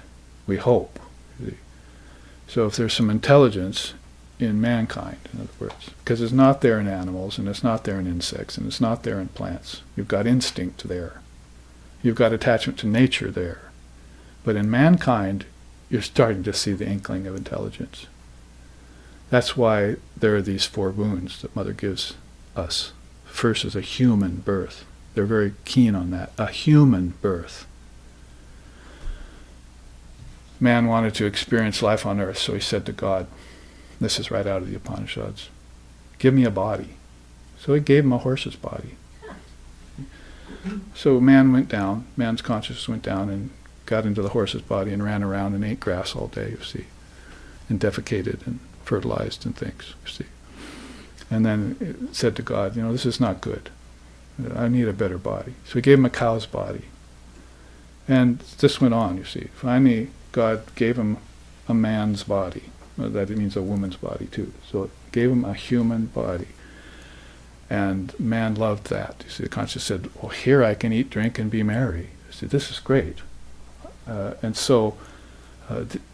We hope. So if there's some intelligence in mankind, in other words, because it's not there in animals, and it's not there in insects, and it's not there in plants. You've got instinct there. You've got attachment to nature there. But in mankind, you're starting to see the inkling of intelligence. That's why there are these 4 wounds that Mother gives us. First is a human birth. They're very keen on that. A human birth. Man wanted to experience life on earth, so he said to God, this is right out of the Upanishads, give me a body. So he gave him a horse's body. So man's consciousness went down and got into the horse's body and ran around and ate grass all day, you see, and defecated and fertilized and things, you see. And then it said to God, this is not good. I need a better body. So he gave him a cow's body. And this went on, you see. Finally, God gave him a man's body. That means a woman's body too. So it gave him a human body. And man loved that. You see, the conscious said, well, here I can eat, drink, and be merry. You see, this is great. And so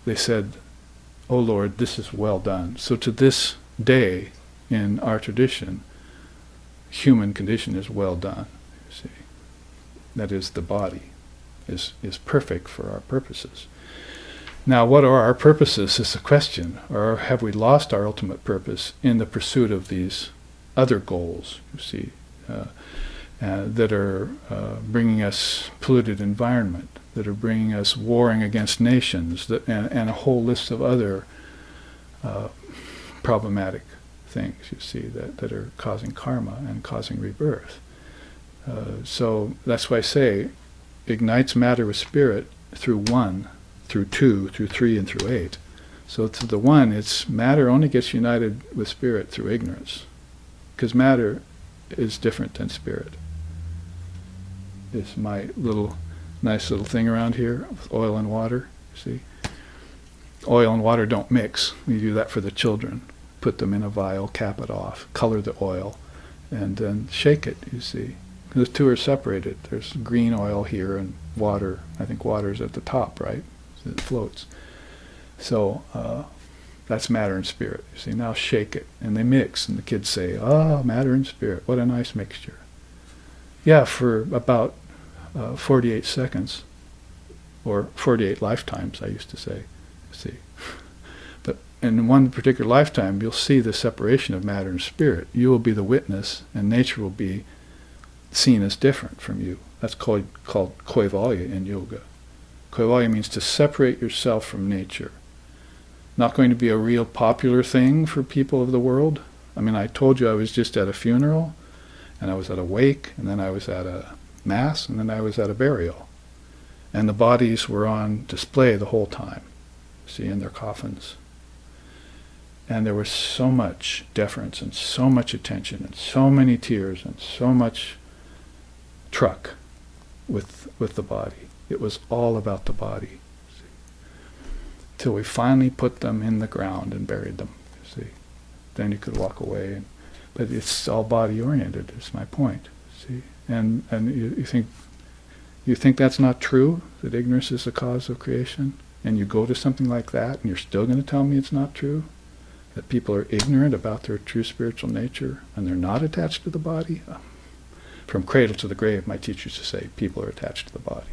they said, oh Lord, this is well done. So to this day, in our tradition, human condition is well done. You see, that is, the body is perfect for our purposes. Now, what are our purposes is the question, or have we lost our ultimate purpose in the pursuit of these other goals, you see, that are bringing us polluted environment, that are bringing us warring against nations, and a whole list of other problematic things, you see, that are causing karma and causing rebirth. So that's why I say, ignites matter with spirit through 1, through 2, through 3, and through 8. So to the 1, it's matter only gets united with spirit through ignorance, because matter is different than spirit. It's my nice little thing around here with oil and water, you see. Oil and water don't mix. We do that for the children. Put them in a vial, cap it off, color the oil, and then shake it, you see. The 2 are separated. There's green oil here and water. I think water's at the top, right? It floats. So that's matter and spirit. You see, now shake it. And they mix, and the kids say, matter and spirit, what a nice mixture. Yeah, for about 48 seconds, or 48 lifetimes, I used to say. See. But in one particular lifetime, you'll see the separation of matter and spirit. You will be the witness, and nature will be seen as different from you. That's called kaivalya in yoga. Kaivalya means to separate yourself from nature. Not going to be a real popular thing for people of the world. I mean, I told you I was just at a funeral, and I was at a wake, and then I was at a mass, and then I was at a burial. And the bodies were on display the whole time, see, in their coffins. And there was so much deference, and so much attention, and so many tears, and so much truck with the body. It was all about the body, see, till we finally put them in the ground and buried them, you see. Then you could walk away, but it's all body oriented, is my point, see. And you think that's not true, that ignorance is the cause of creation, and you go to something like that and you're still going to tell me it's not true, that people are ignorant about their true spiritual nature and they're not attached to the body? From cradle to the grave, my teacher used to say, people are attached to the body.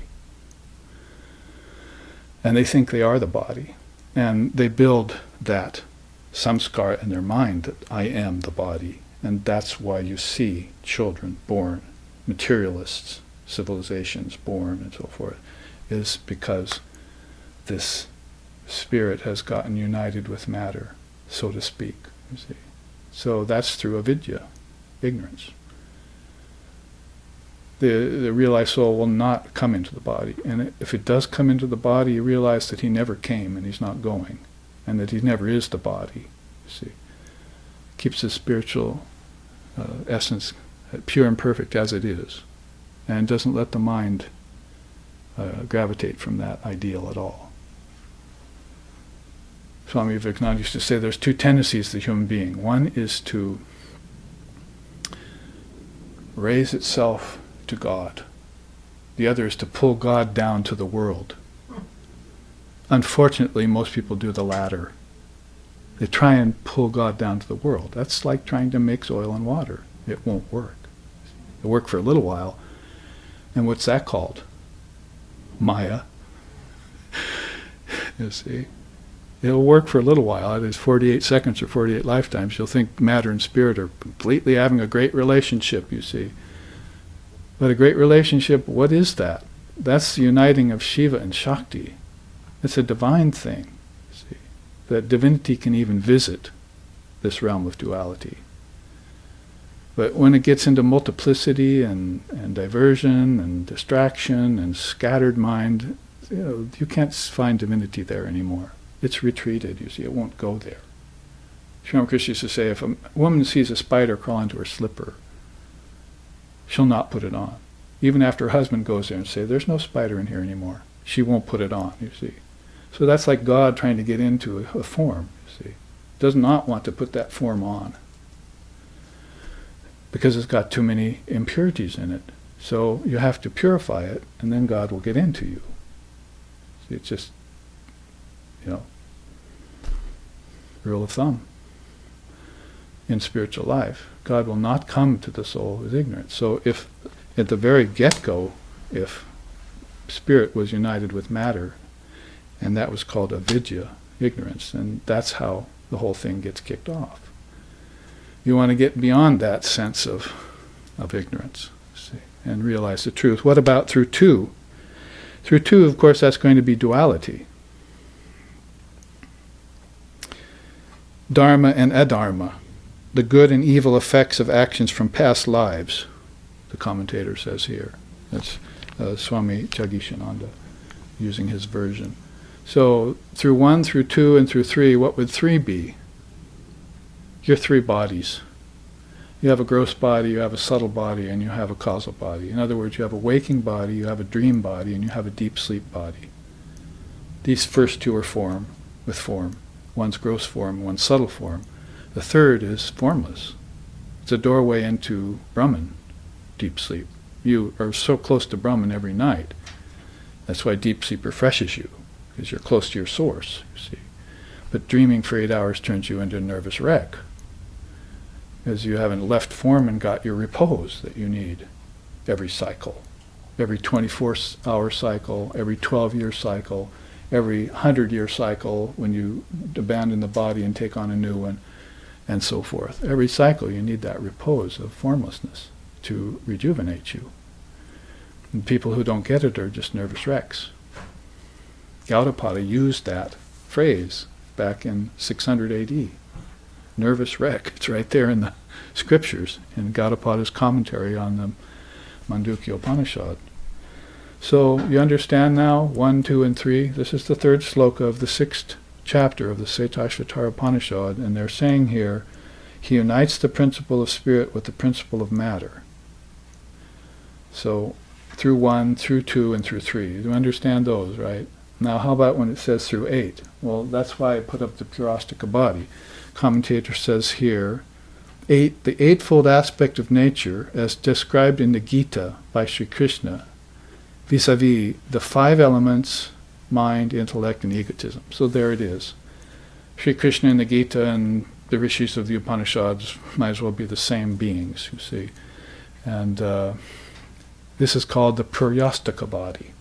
And they think they are the body. And they build that samskara in their mind that I am the body. And that's why you see children born, materialists, civilizations born, and so forth, is because this spirit has gotten united with matter, so to speak, you see. So that's through avidya, ignorance. The realized soul will not come into the body. And if it does come into the body, you realize that he never came and he's not going, and that he never is the body, you see. Keeps his spiritual essence pure and perfect as it is, and doesn't let the mind gravitate from that ideal at all. Swami Vivekananda used to say there's 2 tendencies to the human being. One is to raise itself to God. The other is to pull God down to the world. Unfortunately, most people do the latter. They try and pull God down to the world. That's like trying to mix oil and water. It won't work. It'll work for a little while. And what's that called? Maya. You see? It'll work for a little while. It is 48 seconds or 48 lifetimes. You'll think matter and spirit are completely having a great relationship, you see. But a great relationship, what is that? That's the uniting of Shiva and Shakti. It's a divine thing, you see. That divinity can even visit this realm of duality. But when it gets into multiplicity and diversion and distraction and scattered mind, you can't find divinity there anymore. It's retreated, you see. It won't go there. Sri Ramakrishna used to say, if a woman sees a spider crawl into her slipper, she'll not put it on. Even after her husband goes there and says, there's no spider in here anymore, she won't put it on, you see. So that's like God trying to get into a form, you see. Does not want to put that form on because it's got too many impurities in it. So you have to purify it, and then God will get into you. See, it's just, rule of thumb. In spiritual life, God will not come to the soul with ignorance. So if, at the very get-go, if spirit was united with matter, and that was called avidya, ignorance, and that's how the whole thing gets kicked off. You want to get beyond that sense of ignorance, see, and realize the truth. What about through two? Through two, of course, that's going to be duality. Dharma and adharma, the good and evil effects of actions from past lives, the commentator says here. That's Swami Jagdishananda using his version. So through 1, through 2, and through 3, what would 3 be? Your 3 bodies. You have a gross body, you have a subtle body, and you have a causal body. In other words, you have a waking body, you have a dream body, and you have a deep sleep body. These first 2 are with form. One's gross form, one's subtle form. The third is formless. It's a doorway into Brahman, deep sleep. You are so close to Brahman every night. That's why deep sleep refreshes you, because you're close to your source, you see. But dreaming for 8 hours turns you into a nervous wreck, because you haven't left form and got your repose that you need every cycle. Every 24-hour cycle, every 12-year cycle, every 100-year cycle when you abandon the body and take on a new one, and so forth. Every cycle you need that repose of formlessness to rejuvenate you. And people who don't get it are just nervous wrecks. Gaudapada used that phrase back in 600 AD. Nervous wreck. It's right there in the scriptures, in Gaudapada's commentary on the Mandukya Upanishad. So you understand now, 1, 2, and 3. This is the 3rd sloka of the 6th chapter of the Svetashvatara Upanisad, and they're saying here, he unites the principle of spirit with the principle of matter. So through 1, through 2, and through 3. You understand those, right? Now how about when it says through 8? Well, that's why I put up the Purastika body. Commentator says here, the eightfold aspect of nature, as described in the Gita by Sri Krishna, vis-a-vis the 5 elements, mind, intellect, and egotism. So there it is. Sri Krishna in the Gita and the rishis of the Upanishads might as well be the same beings, you see. And this is called the Purastika body.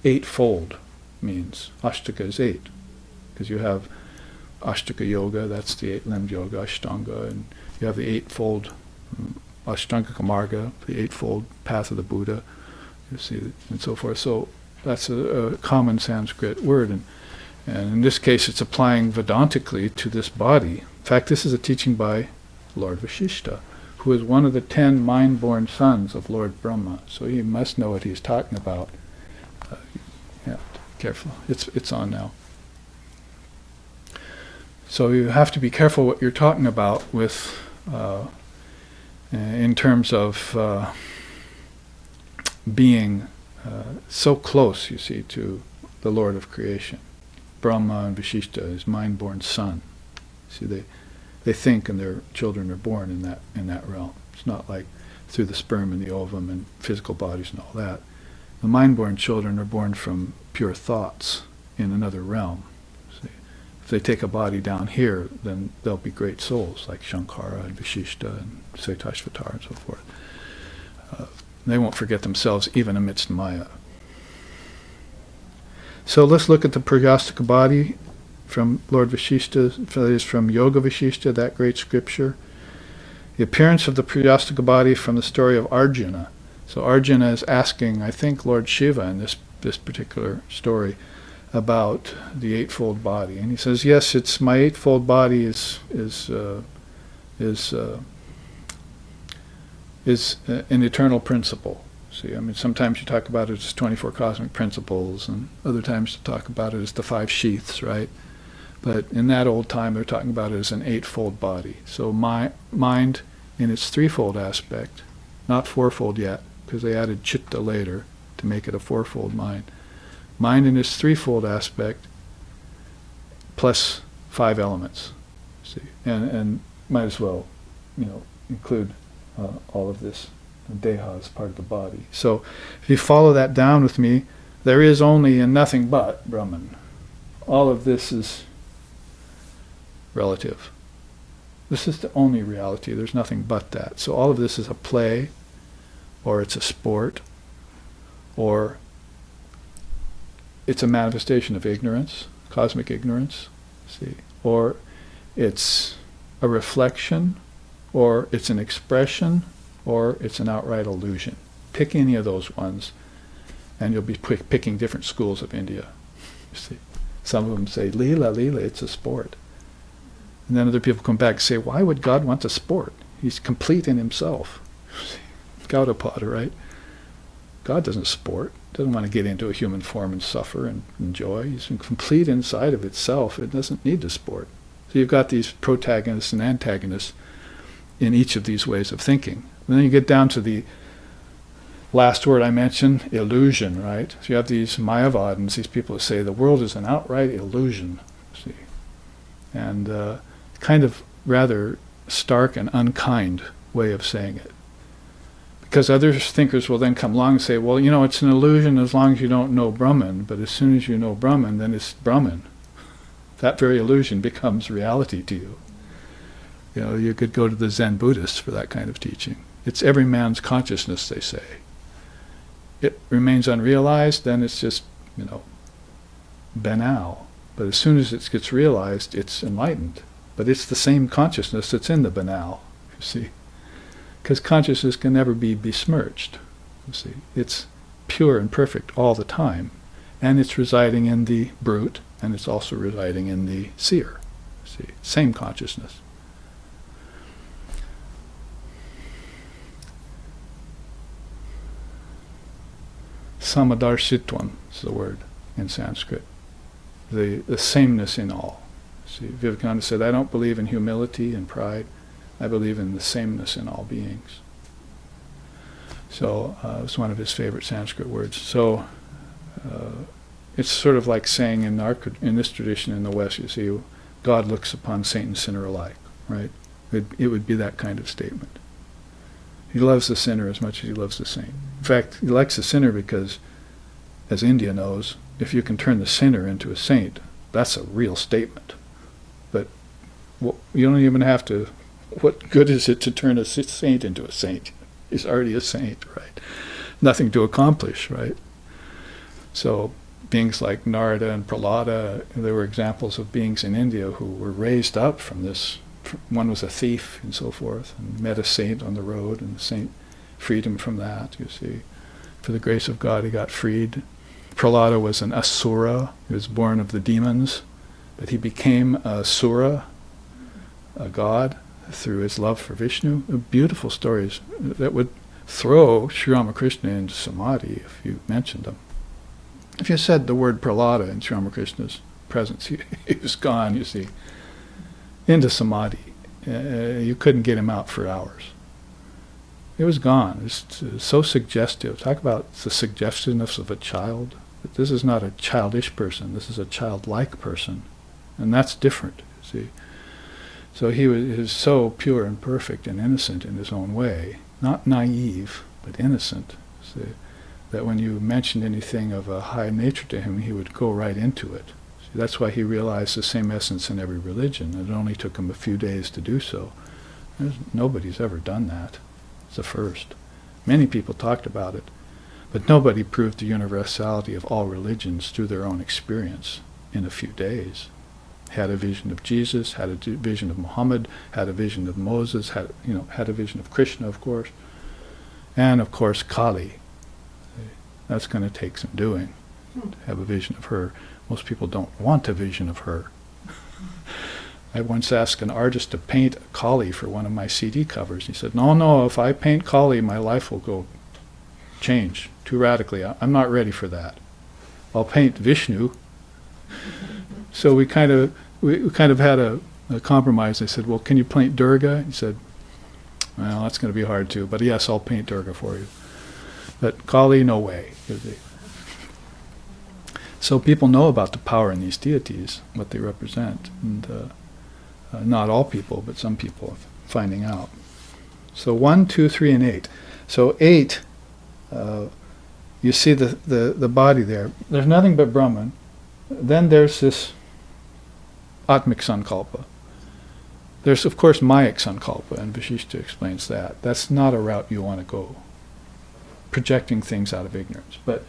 8-fold means. Ashtaka is 8. Because you have Ashtaka yoga, that's the 8-limbed yoga, Ashtanga, and you have the 8-fold Ashtanga Marga, the 8-fold path of the Buddha, you see, and so forth. So that's a common Sanskrit word, and in this case it's applying Vedantically to this body. In fact, this is a teaching by Lord Vashishta, who is one of the 10 mind-born sons of Lord Brahma. So he must know what he's talking about. Careful. It's on now. So you have to be careful what you're talking about with, in terms of being so close, you see, to the Lord of creation. Brahma and Vashishta, his mind-born son. See, they think and their children are born in that realm. It's not like through the sperm and the ovum and physical bodies and all that. The mind-born children are born from pure thoughts in another realm. See? If they take a body down here, then they'll be great souls like Shankara and Vashishta and Svetashvatara and so forth. They won't forget themselves even amidst Maya. So let's look at the Purastika body from Lord Vashishta, that is from Yoga Vashishta, that great scripture. The appearance of the Prajastika body from the story of Arjuna. So Arjuna is asking, I think, Lord Shiva in this particular story about the eightfold body, and he says, yes, it's my eightfold body is an eternal principle. See, I mean, sometimes you talk about it as 24 cosmic principles, and other times you talk about it as the 5 sheaths, right? But in that old time, they're talking about it as an eightfold body. So my mind in its threefold aspect, not fourfold yet, because they added chitta later to make it a fourfold mind. Mind in its threefold aspect, plus 5 elements. See, and might as well, include all of this. Deha is part of the body. So if you follow that down with me, there is only and nothing but Brahman. All of this is relative. This is the only reality. There's nothing but that. So all of this is a play, or it's a sport, or it's a manifestation of ignorance, cosmic ignorance, see, or it's a reflection, or it's an expression, or it's an outright illusion. Pick any of those ones, and you'll be picking different schools of India. You see, some of them say, Leela, it's a sport. And then other people come back and say, why would God want a sport? He's complete in himself. Gaudapada, right? God doesn't sport, doesn't want to get into a human form and suffer and enjoy. He's complete inside of itself. It doesn't need to sport. So you've got these protagonists and antagonists in each of these ways of thinking. And then you get down to the last word I mentioned, illusion, right? So you have these Mayavadins, these people who say the world is an outright illusion, see, and kind of rather stark and unkind way of saying it. Because other thinkers will then come along and say, well, it's an illusion as long as you don't know Brahman, but as soon as you know Brahman, then it's Brahman. That very illusion becomes reality to you. You could go to the Zen Buddhists for that kind of teaching. It's every man's consciousness, they say. It remains unrealized, then it's just, banal. But as soon as it gets realized, it's enlightened. But it's the same consciousness that's in the banal, you see. Because consciousness can never be besmirched, you see. It's pure and perfect all the time. And it's residing in the brute, and it's also residing in the seer, you see. Same consciousness. Samadarsitvam is the word in Sanskrit. The sameness in all. See, Vivekananda said, I don't believe in humility and pride. I believe in the sameness in all beings. So it's one of his favorite Sanskrit words. So it's sort of like saying in this tradition in the West, you see, God looks upon saint and sinner alike, right? It would be that kind of statement. He loves the sinner as much as he loves the saint. In fact, he likes the sinner because, as India knows, if you can turn the sinner into a saint, that's a real statement. But you don't even have to, what good is it to turn a saint into a saint? He's already a saint, right? Nothing to accomplish, right? So beings like Narada and Prahlada, there were examples of beings in India who were raised up from this. One was a thief and so forth, and met a saint on the road, and the saint freed him from that, you see. For the grace of God, he got freed. Prahlada was an asura. He was born of the demons, but he became a sura, a god, through his love for Vishnu. Beautiful stories that would throw Sri Ramakrishna into samadhi if you mentioned them. If you said the word Prahlada in Sri Ramakrishna's presence, he was gone, you see, into samadhi. You couldn't get him out for hours. It was gone. It's so suggestive. Talk about the suggestiveness of a child. This is not a childish person. This is a childlike person. And that's different, see. So he was so pure and perfect and innocent in his own way. Not naive, but innocent. See, that when you mentioned anything of a high nature to him, he would go right into it. See, that's why he realized the same essence in every religion. It only took him a few days to do so. Nobody's ever done that. It's the first. Many people talked about it, but nobody proved the universality of all religions through their own experience in a few days. had a vision of Jesus, had a vision of Muhammad, had a vision of Moses, had a vision of Krishna, of course, and of course Kali. That's going to take some doing to have a vision of her. Most people don't want a vision of her. I once asked an artist to paint Kali for one of my CD covers. He said, no, if I paint Kali, my life will go change too radically. I'm not ready for that. I'll paint Vishnu. So we kind of had a compromise. I said, well, can you paint Durga? He said, well, that's going to be hard too, but yes, I'll paint Durga for you. But Kali, no way. So people know about the power in these deities, what they represent, and not all people, but some people are finding out. So 1, 2, 3, and 8. So 8, you see the body there. There's nothing but Brahman. Then there's this Atmik Sankalpa. There's, of course, Mayak Sankalpa, and Vashishta explains that. That's not a route you want to go, projecting things out of ignorance. But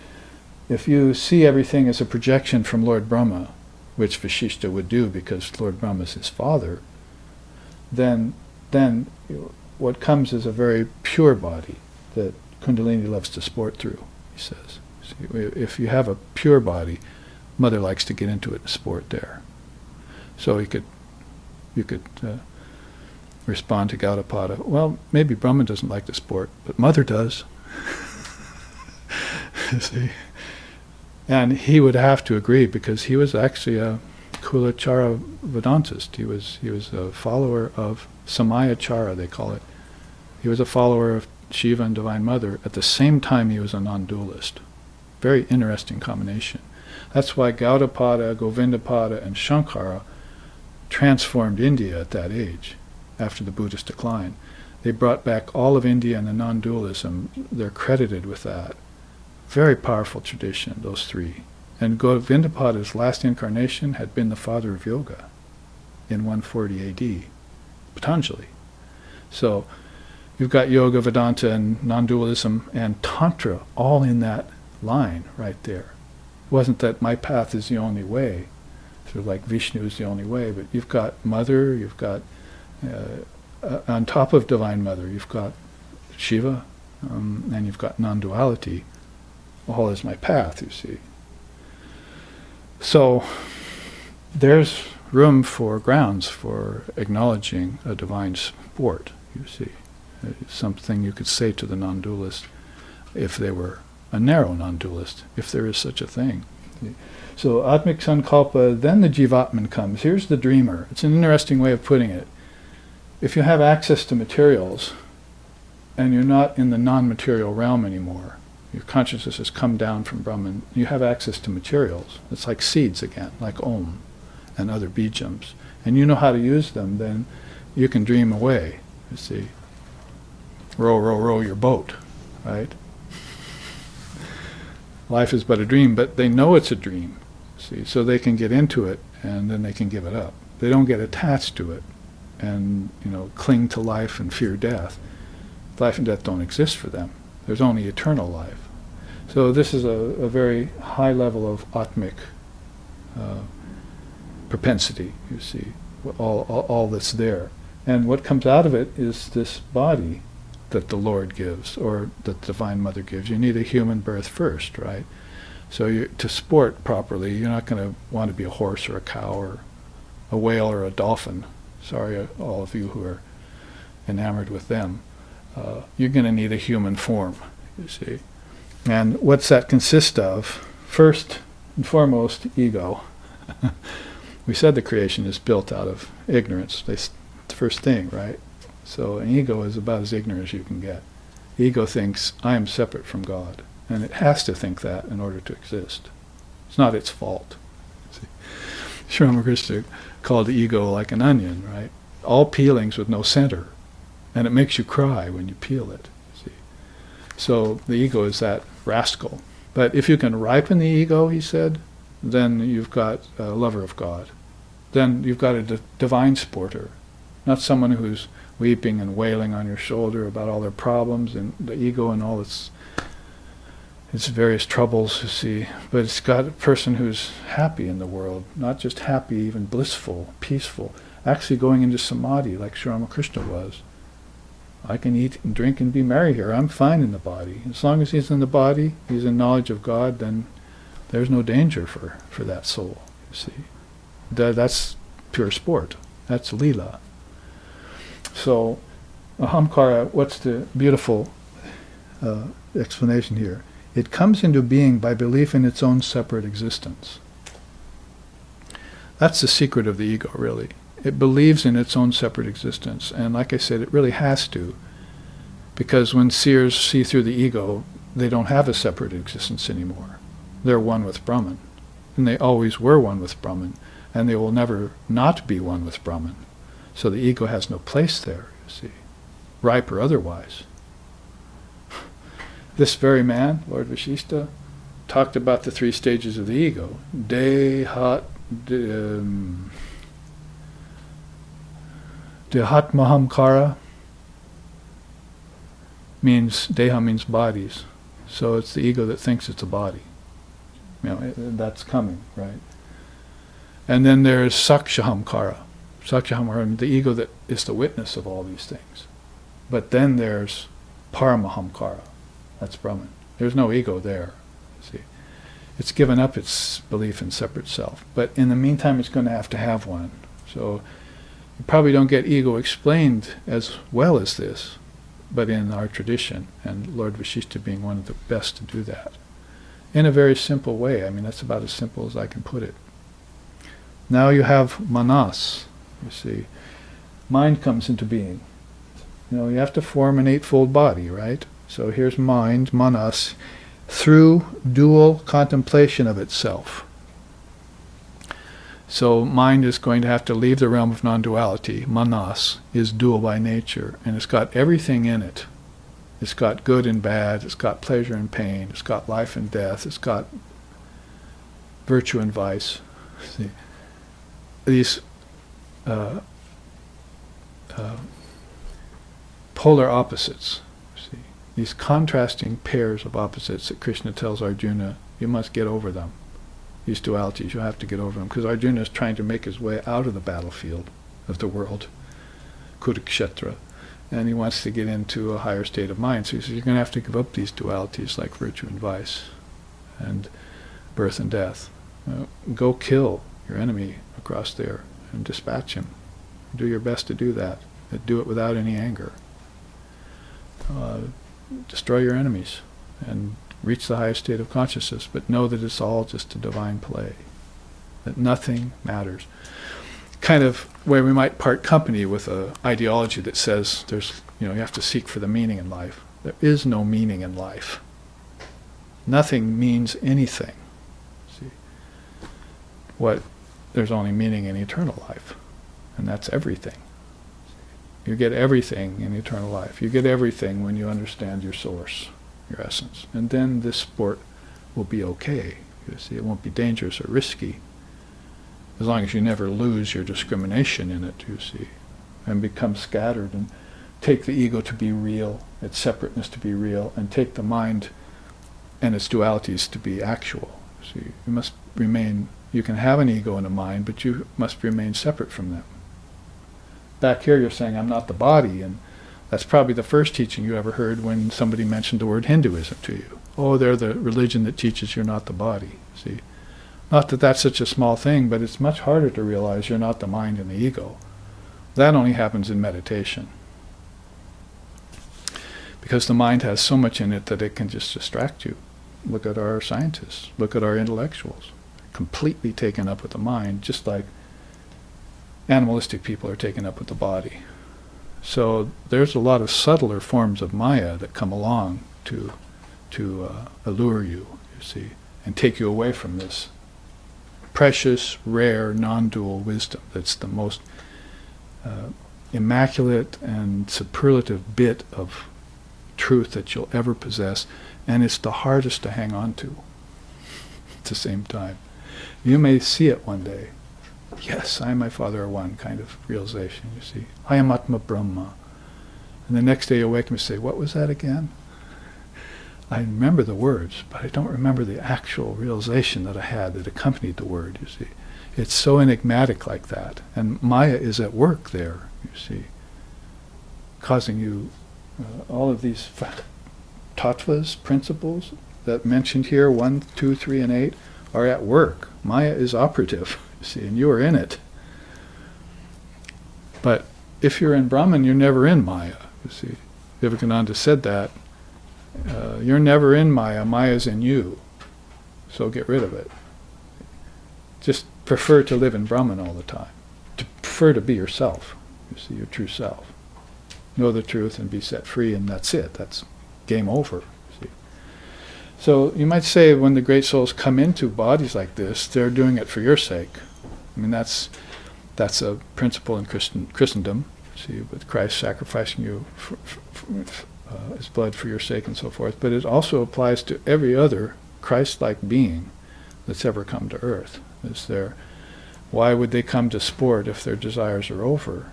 if you see everything as a projection from Lord Brahma, which Vashishta would do because Lord Brahma is his father, then what comes is a very pure body that Kundalini loves to sport through, he says. See, if you have a pure body, Mother likes to get into it and sport there. So you could respond to Gaudapada, well, maybe Brahman doesn't like to sport, but Mother does. You see? And he would have to agree because he was actually a Kulachara Vedantist. He was a follower of Samayachara, they call it. He was a follower of Shiva and Divine Mother. At the same time, he was a non-dualist. Very interesting combination. That's why Gaudapada, Govindapada, and Shankara transformed India at that age, after the Buddhist decline. They brought back all of India and the non-dualism. They're credited with that. Very powerful tradition, those three. And Govindapada's last incarnation had been the father of yoga in 140 AD, Patanjali. So you've got yoga, Vedanta, and non-dualism, and Tantra all in that line right there. It wasn't that my path is the only way, sort of like Vishnu is the only way, but you've got Mother, you've got, on top of Divine Mother, you've got Shiva, and you've got non-duality. All is my path, you see. So there's room for grounds for acknowledging a divine sport, you see. It's something you could say to the non-dualist if they were a narrow non-dualist, if there is such a thing. So Atmik Sankalpa, then the Jivatman comes. Here's the dreamer. It's an interesting way of putting it. If you have access to materials and you're not in the non-material realm anymore, your consciousness has come down from Brahman, you have access to materials. It's like seeds again, like Om and other bijams. And you know how to use them, then you can dream away, you see. Row, row, row your boat, right? Life is but a dream, but they know it's a dream, see, so they can get into it and then they can give it up. They don't get attached to it and, cling to life and fear death. Life and death don't exist for them. There's only eternal life. So this is a very high level of Atmic propensity, you see, all that's there. And what comes out of it is this body that the Lord gives, or that the Divine Mother gives. You need a human birth first, right? So to sport properly, you're not going to want to be a horse or a cow or a whale or a dolphin. Sorry, all of you who are enamored with them. You're going to need a human form, you see. And what's that consist of? First and foremost, ego. We said the creation is built out of ignorance. It's the first thing, right? So an ego is about as ignorant as you can get. Ego thinks, I am separate from God. And it has to think that in order to exist. It's not its fault. See? Sri Ramakrishna called the ego like an onion, right? All peelings with no center. And it makes you cry when you peel it. See? So the ego is that rascal. But if you can ripen the ego, he said, then you've got a lover of God. Then you've got a divine sporter. Not someone who's weeping and wailing on your shoulder about all their problems and the ego and all its its various troubles, you see, but it's got a person who's happy in the world, not just happy, even blissful, peaceful, actually going into samadhi like Sri Ramakrishna was. I can eat and drink and be merry here. I'm fine in the body. As long as he's in the body, he's in knowledge of God, then there's no danger for that soul, you see. That's pure sport. That's lila. So, ahamkara, what's the beautiful explanation here? It comes into being by belief in its own separate existence. That's the secret of the ego, really. It believes in its own separate existence. And like I said, it really has to. Because when seers see through the ego, they don't have a separate existence anymore. They're one with Brahman. And they always were one with Brahman. And they will never not be one with Brahman. So the ego has no place there, you see, ripe or otherwise. This very man, Lord Vashishta, talked about the three stages of the ego. Dehatmahamkara means, deha means bodies. So it's the ego that thinks it's a body. That's coming, right? And then there's sakshahamkara. Sakshahamkara, the ego that is the witness of all these things. But then there's paramahamkara. That's Brahman. There's no ego there. See, it's given up its belief in separate self. But in the meantime, it's going to have one. So you probably don't get ego explained as well as this, but in our tradition, and Lord Vashishta being one of the best to do that, in a very simple way. I mean, that's about as simple as I can put it. Now you have manas. You see, mind comes into being. You have to form an eightfold body, right? So here's mind, manas, through dual contemplation of itself. So mind is going to have to leave the realm of non-duality. Manas is dual by nature, and it's got everything in it. It's got good and bad, it's got pleasure and pain, it's got life and death, it's got virtue and vice. See, these polar opposites. These contrasting pairs of opposites that Krishna tells Arjuna, you must get over them. These dualities, you have to get over them. Because Arjuna is trying to make his way out of the battlefield of the world, Kurukshetra, and he wants to get into a higher state of mind. So he says, you're going to have to give up these dualities like virtue and vice, and birth and death. Go kill your enemy across there and dispatch him. Do your best to do that. Do it without any anger. Destroy your enemies and reach the highest state of consciousness, but know that it's all just a divine play, that nothing matters. Kind of where we might part company with an ideology that says you have to seek for the meaning in life. There is no meaning in life. Nothing means anything. See, there's only meaning in eternal life, and that's everything. You get everything in eternal life. You get everything when you understand your source, your essence. And then this sport will be okay. You see, it won't be dangerous or risky, as long as you never lose your discrimination in it, you see, and become scattered and take the ego to be real, its separateness to be real, and take the mind and its dualities to be actual. See, you must remain, you can have an ego and a mind, but you must remain separate from them. Back here you're saying, I'm not the body, and that's probably the first teaching you ever heard when somebody mentioned the word Hinduism to you. Oh, they're the religion that teaches you're not the body. See, not that that's such a small thing, but it's much harder to realize you're not the mind and the ego. That only happens in meditation. Because the mind has so much in it that it can just distract you. Look at our scientists, look at our intellectuals. Completely taken up with the mind, just like animalistic people are taken up with the body. So there's a lot of subtler forms of Maya that come along to allure you, you see, and take you away from this precious, rare, non-dual wisdom that's the most immaculate and superlative bit of truth that you'll ever possess, and it's the hardest to hang on to at the same time. You may see it one day. Yes, I and my Father are one kind of realization, you see. I am Atma Brahma. And the next day you wake up and say, what was that again? I remember the words, but I don't remember the actual realization that I had that accompanied the word, you see. It's so enigmatic like that. And Maya is at work there, you see, causing you all of these tattvas, principles that mentioned here, 1, 2, 3, and 8, are at work. Maya is operative, you see, and you are in it. But if you're in Brahman, you're never in Maya, you see. Vivekananda said that. You're never in Maya. Maya's in you. So get rid of it. Just prefer to live in Brahman all the time. To prefer to be yourself. You see, your true self. Know the truth and be set free, and that's it. That's game over. See. So you might say when the great souls come into bodies like this, they're doing it for your sake. I mean, that's a principle in Christendom. See, with Christ sacrificing you for his blood for your sake and so forth. But it also applies to every other Christ-like being that's ever come to earth. Why would they come to sport if their desires are over?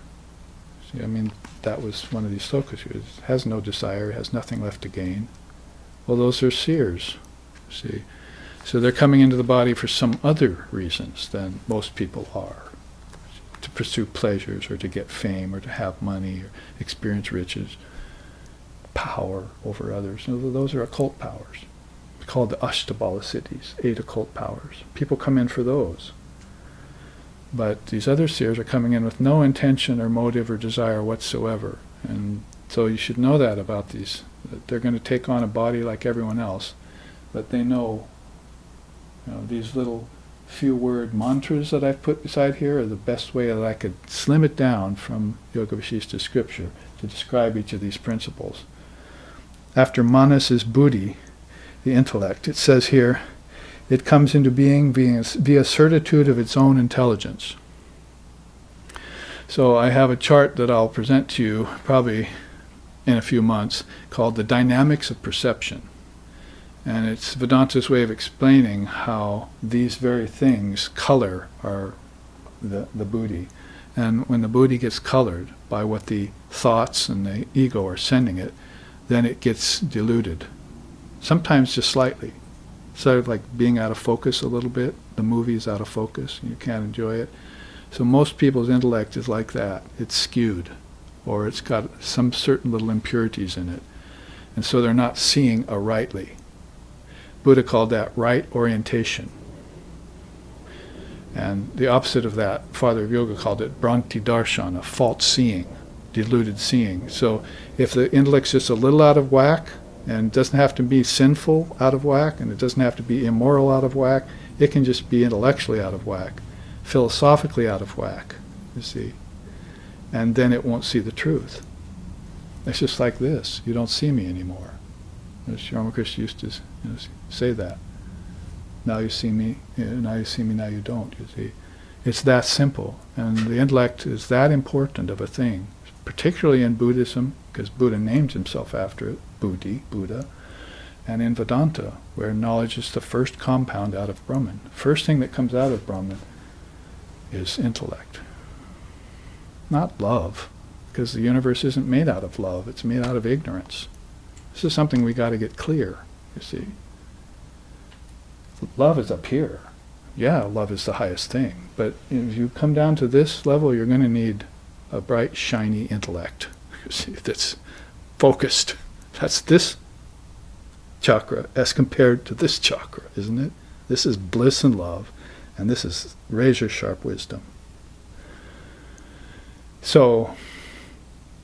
See, I mean, that was one of these slokas. It has no desire, has nothing left to gain. Well, those are seers, see. So they're coming into the body for some other reasons than most people are. To pursue pleasures, or to get fame, or to have money, or experience riches, power over others. Those are occult powers, called the Ashtabala siddhis, 8 occult powers. People come in for those. But these other seers are coming in with no intention or motive or desire whatsoever. And so you should know that about these. That they're going to take on a body like everyone else, but they know, these little few word mantras that I've put beside here are the best way that I could slim it down from Yoga Vasishtha scripture to describe each of these principles. After manas is buddhi, the intellect, it says here, it comes into being via certitude of its own intelligence. So I have a chart that I'll present to you probably in a few months called the dynamics of perception. And it's Vedanta's way of explaining how these very things color the buddhi. And when the buddhi gets colored by what the thoughts and the ego are sending it, then it gets diluted. Sometimes just slightly. Sort of like being out of focus a little bit. The movie is out of focus, and you can't enjoy it. So most people's intellect is like that. It's skewed, or it's got some certain little impurities in it. And so they're not seeing rightly. Buddha called that right orientation. And the opposite of that, Father of Yoga called it Bhranti Darshana, false seeing, diluted seeing. So if the intellect's just a little out of whack, and doesn't have to be sinful out of whack, and it doesn't have to be immoral out of whack, it can just be intellectually out of whack, philosophically out of whack, you see. And then it won't see the truth. It's just like this. You don't see me anymore. As Ramakrishna used to say that. Now you see me, now you see me, now you don't, you see. It's that simple. And the intellect is that important of a thing, particularly in Buddhism, because Buddha named himself after it, Buddhi, Buddha, and in Vedanta, where knowledge is the first compound out of Brahman. First thing that comes out of Brahman is intellect. Not love, because the universe isn't made out of love, it's made out of ignorance. This is something we got to get clear, you see. Love is up here. Yeah, love is the highest thing, but if you come down to this level, you're going to need a bright, shiny intellect, you see, that's focused. That's this chakra as compared to this chakra, isn't it? This is bliss and love, and this is razor-sharp wisdom. So,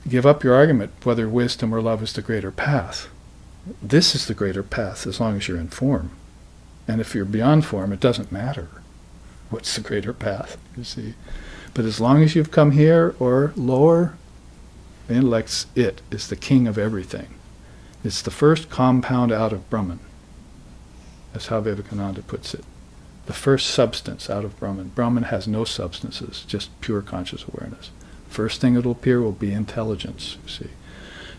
give up your argument whether wisdom or love is the greater path. This is the greater path as long as you're in form. And if you're beyond form, it doesn't matter what's the greater path, you see. But as long as you've come here or lower, the intellect's it is the king of everything. It's the first compound out of Brahman. That's how Vivekananda puts it. The first substance out of Brahman. Brahman has no substances, just pure conscious awareness. First thing it'll appear will be intelligence, you see.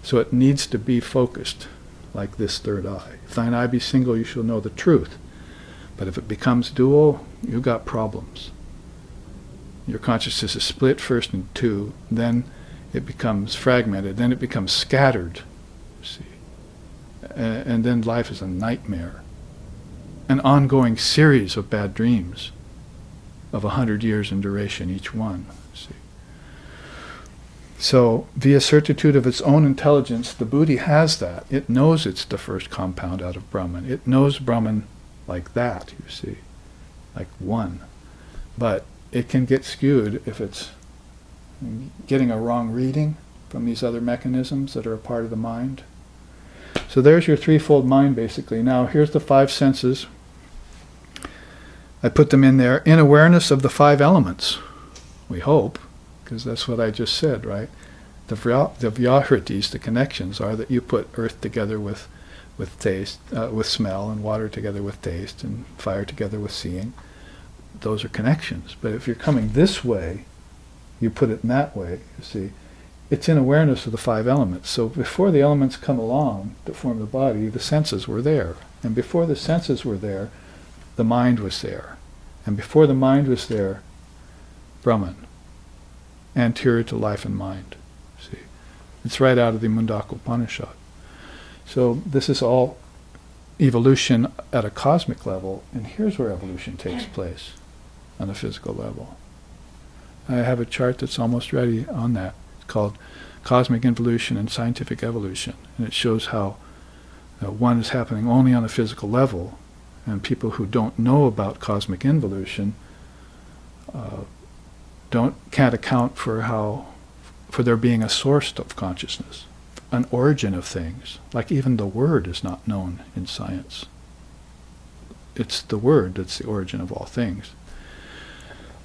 So it needs to be focused, like this third eye. If thine eye be single, you shall know the truth. But if it becomes dual, you've got problems. Your consciousness is split first in two, then it becomes fragmented, then it becomes scattered, you see. and then life is a nightmare. An ongoing series of bad dreams of 100 years in duration, each one. See? So, via certitude of its own intelligence, the Buddhi has that. It knows it's the first compound out of Brahman. It knows Brahman like that, you see, like one. But it can get skewed if it's getting a wrong reading from these other mechanisms that are a part of the mind. So there's your threefold mind, basically. Now, here's the five senses. I put them in there in awareness of the five elements, we hope, because that's what I just said, right? The vyahritis, the connections, are that you put earth together with taste, with smell, and water together with taste, and fire together with seeing. Those are connections. But if you're coming this way, you put it in that way, you see. It's in awareness of the five elements. So before the elements come along that form the body, the senses were there. And before the senses were there, the mind was there. And before the mind was there, Brahman, anterior to life and mind. See, it's right out of the Mundaka Upanisad. So this is all evolution at a cosmic level, and here's where evolution takes place on a physical level. I have a chart that's almost ready on that. It's called Cosmic Involution and Scientific Evolution, and it shows how one is happening only on a physical level, and people who don't know about cosmic involution can't account for there being a source of consciousness, an origin of things. Like even the word is not known in science. It's the word that's the origin of all things.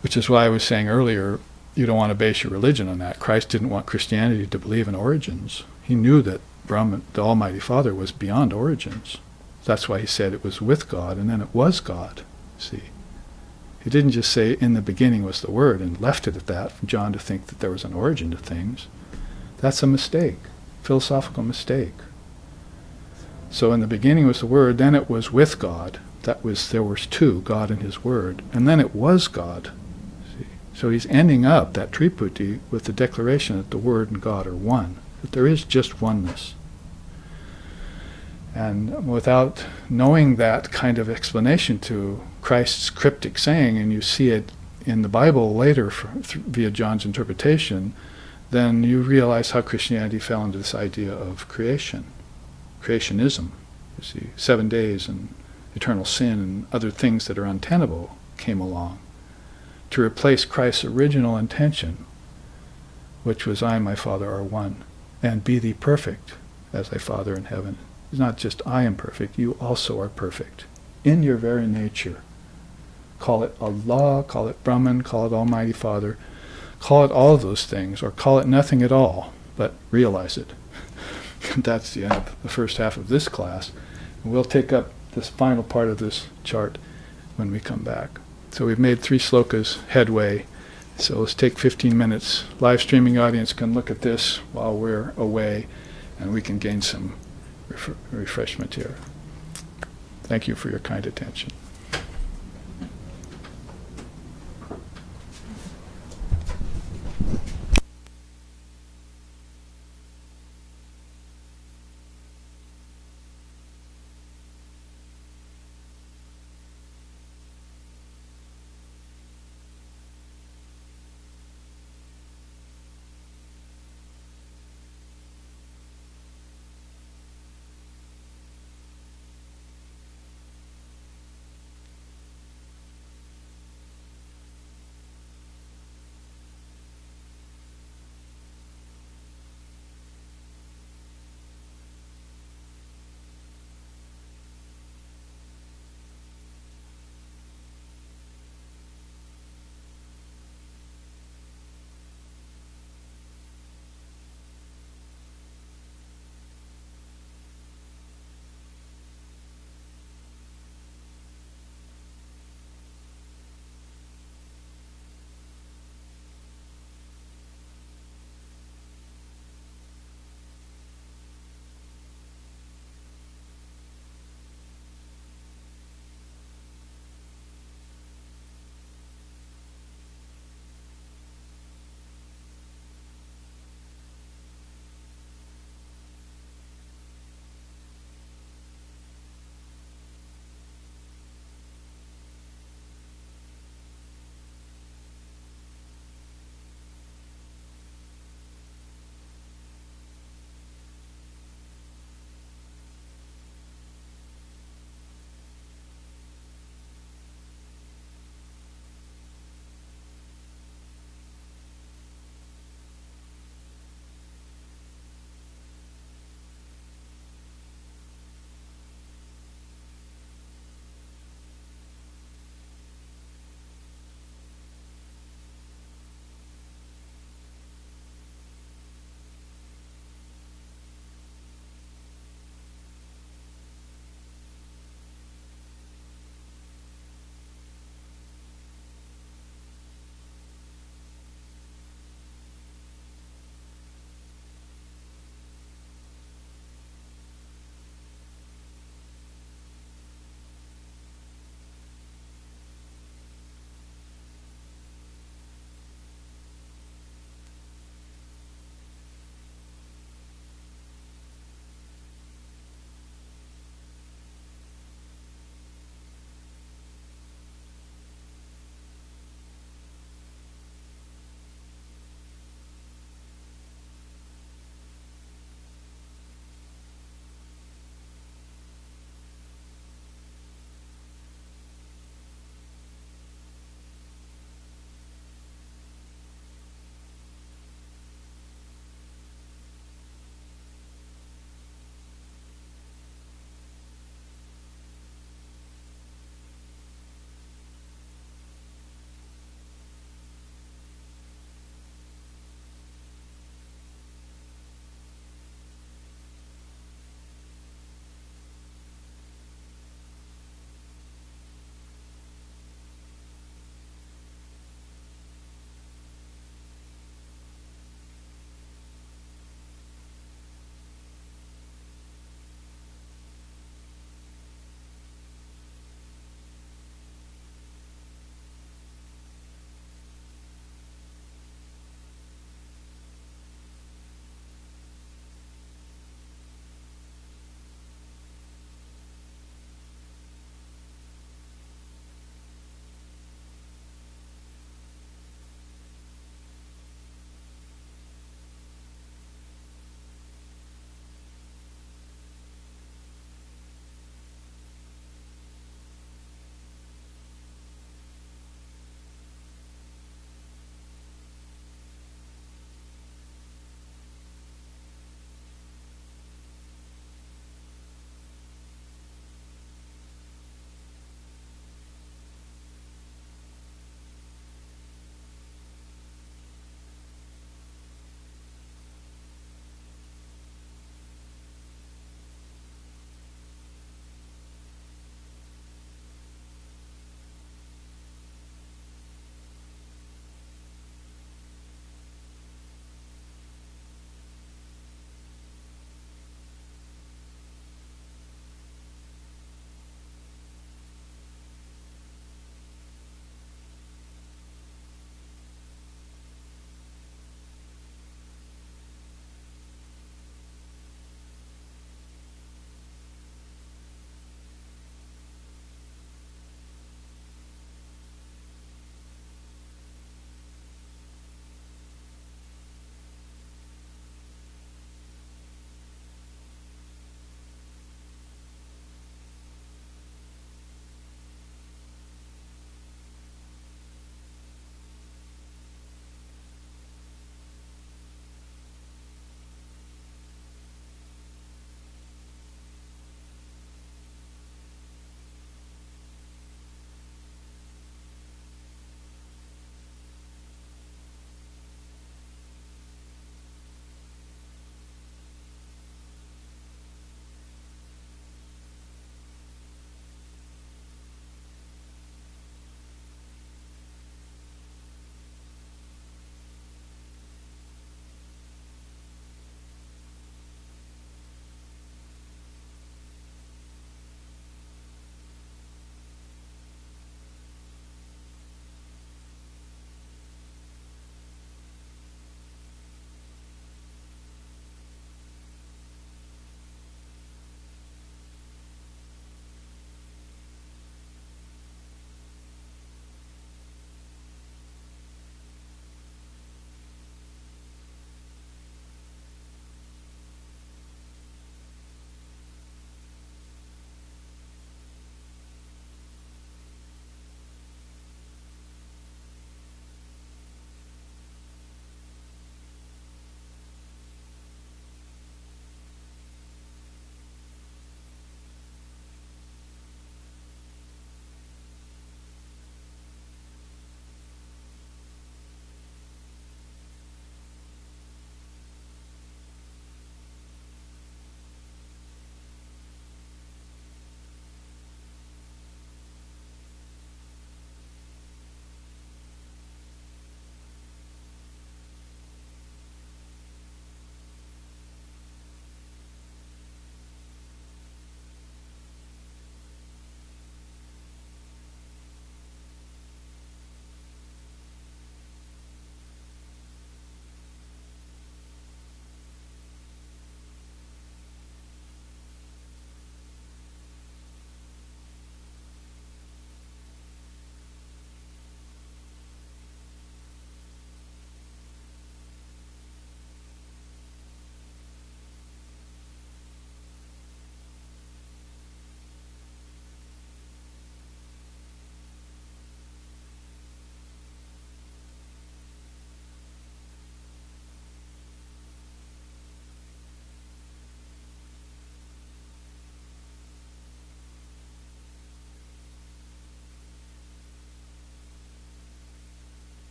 Which is why I was saying earlier, you don't want to base your religion on that. Christ didn't want Christianity to believe in origins. He knew that Brahman, the Almighty Father, was beyond origins. That's why he said it was with God, and then it was God. See, he didn't just say in the beginning was the Word and left it at that for John to think that there was an origin to things. That's a mistake, philosophical mistake. So in the beginning was the Word, then it was with God. There was two, God and His Word, and then it was God. See, so he's ending up that Triputi with the declaration that the Word and God are one, that there is just oneness. And without knowing that kind of explanation to Christ's cryptic saying, and you see it in the Bible later via John's interpretation, then you realize how Christianity fell into this idea of creation, creationism. You see, 7 days and eternal sin and other things that are untenable came along to replace Christ's original intention, which was, I and my Father are one, and be thee perfect as thy Father in heaven. It's not just I am perfect, you also are perfect in your very nature. Call it Allah, call it Brahman, call it Almighty Father, call it all of those things, or call it nothing at all, but realize it. That's the end of the first half of this class. And we'll take up this final part of this chart when we come back. So we've made 3 slokas headway. So let's take 15 minutes. Live streaming audience can look at this while we're away, and we can gain some refreshment here. Thank you for your kind attention.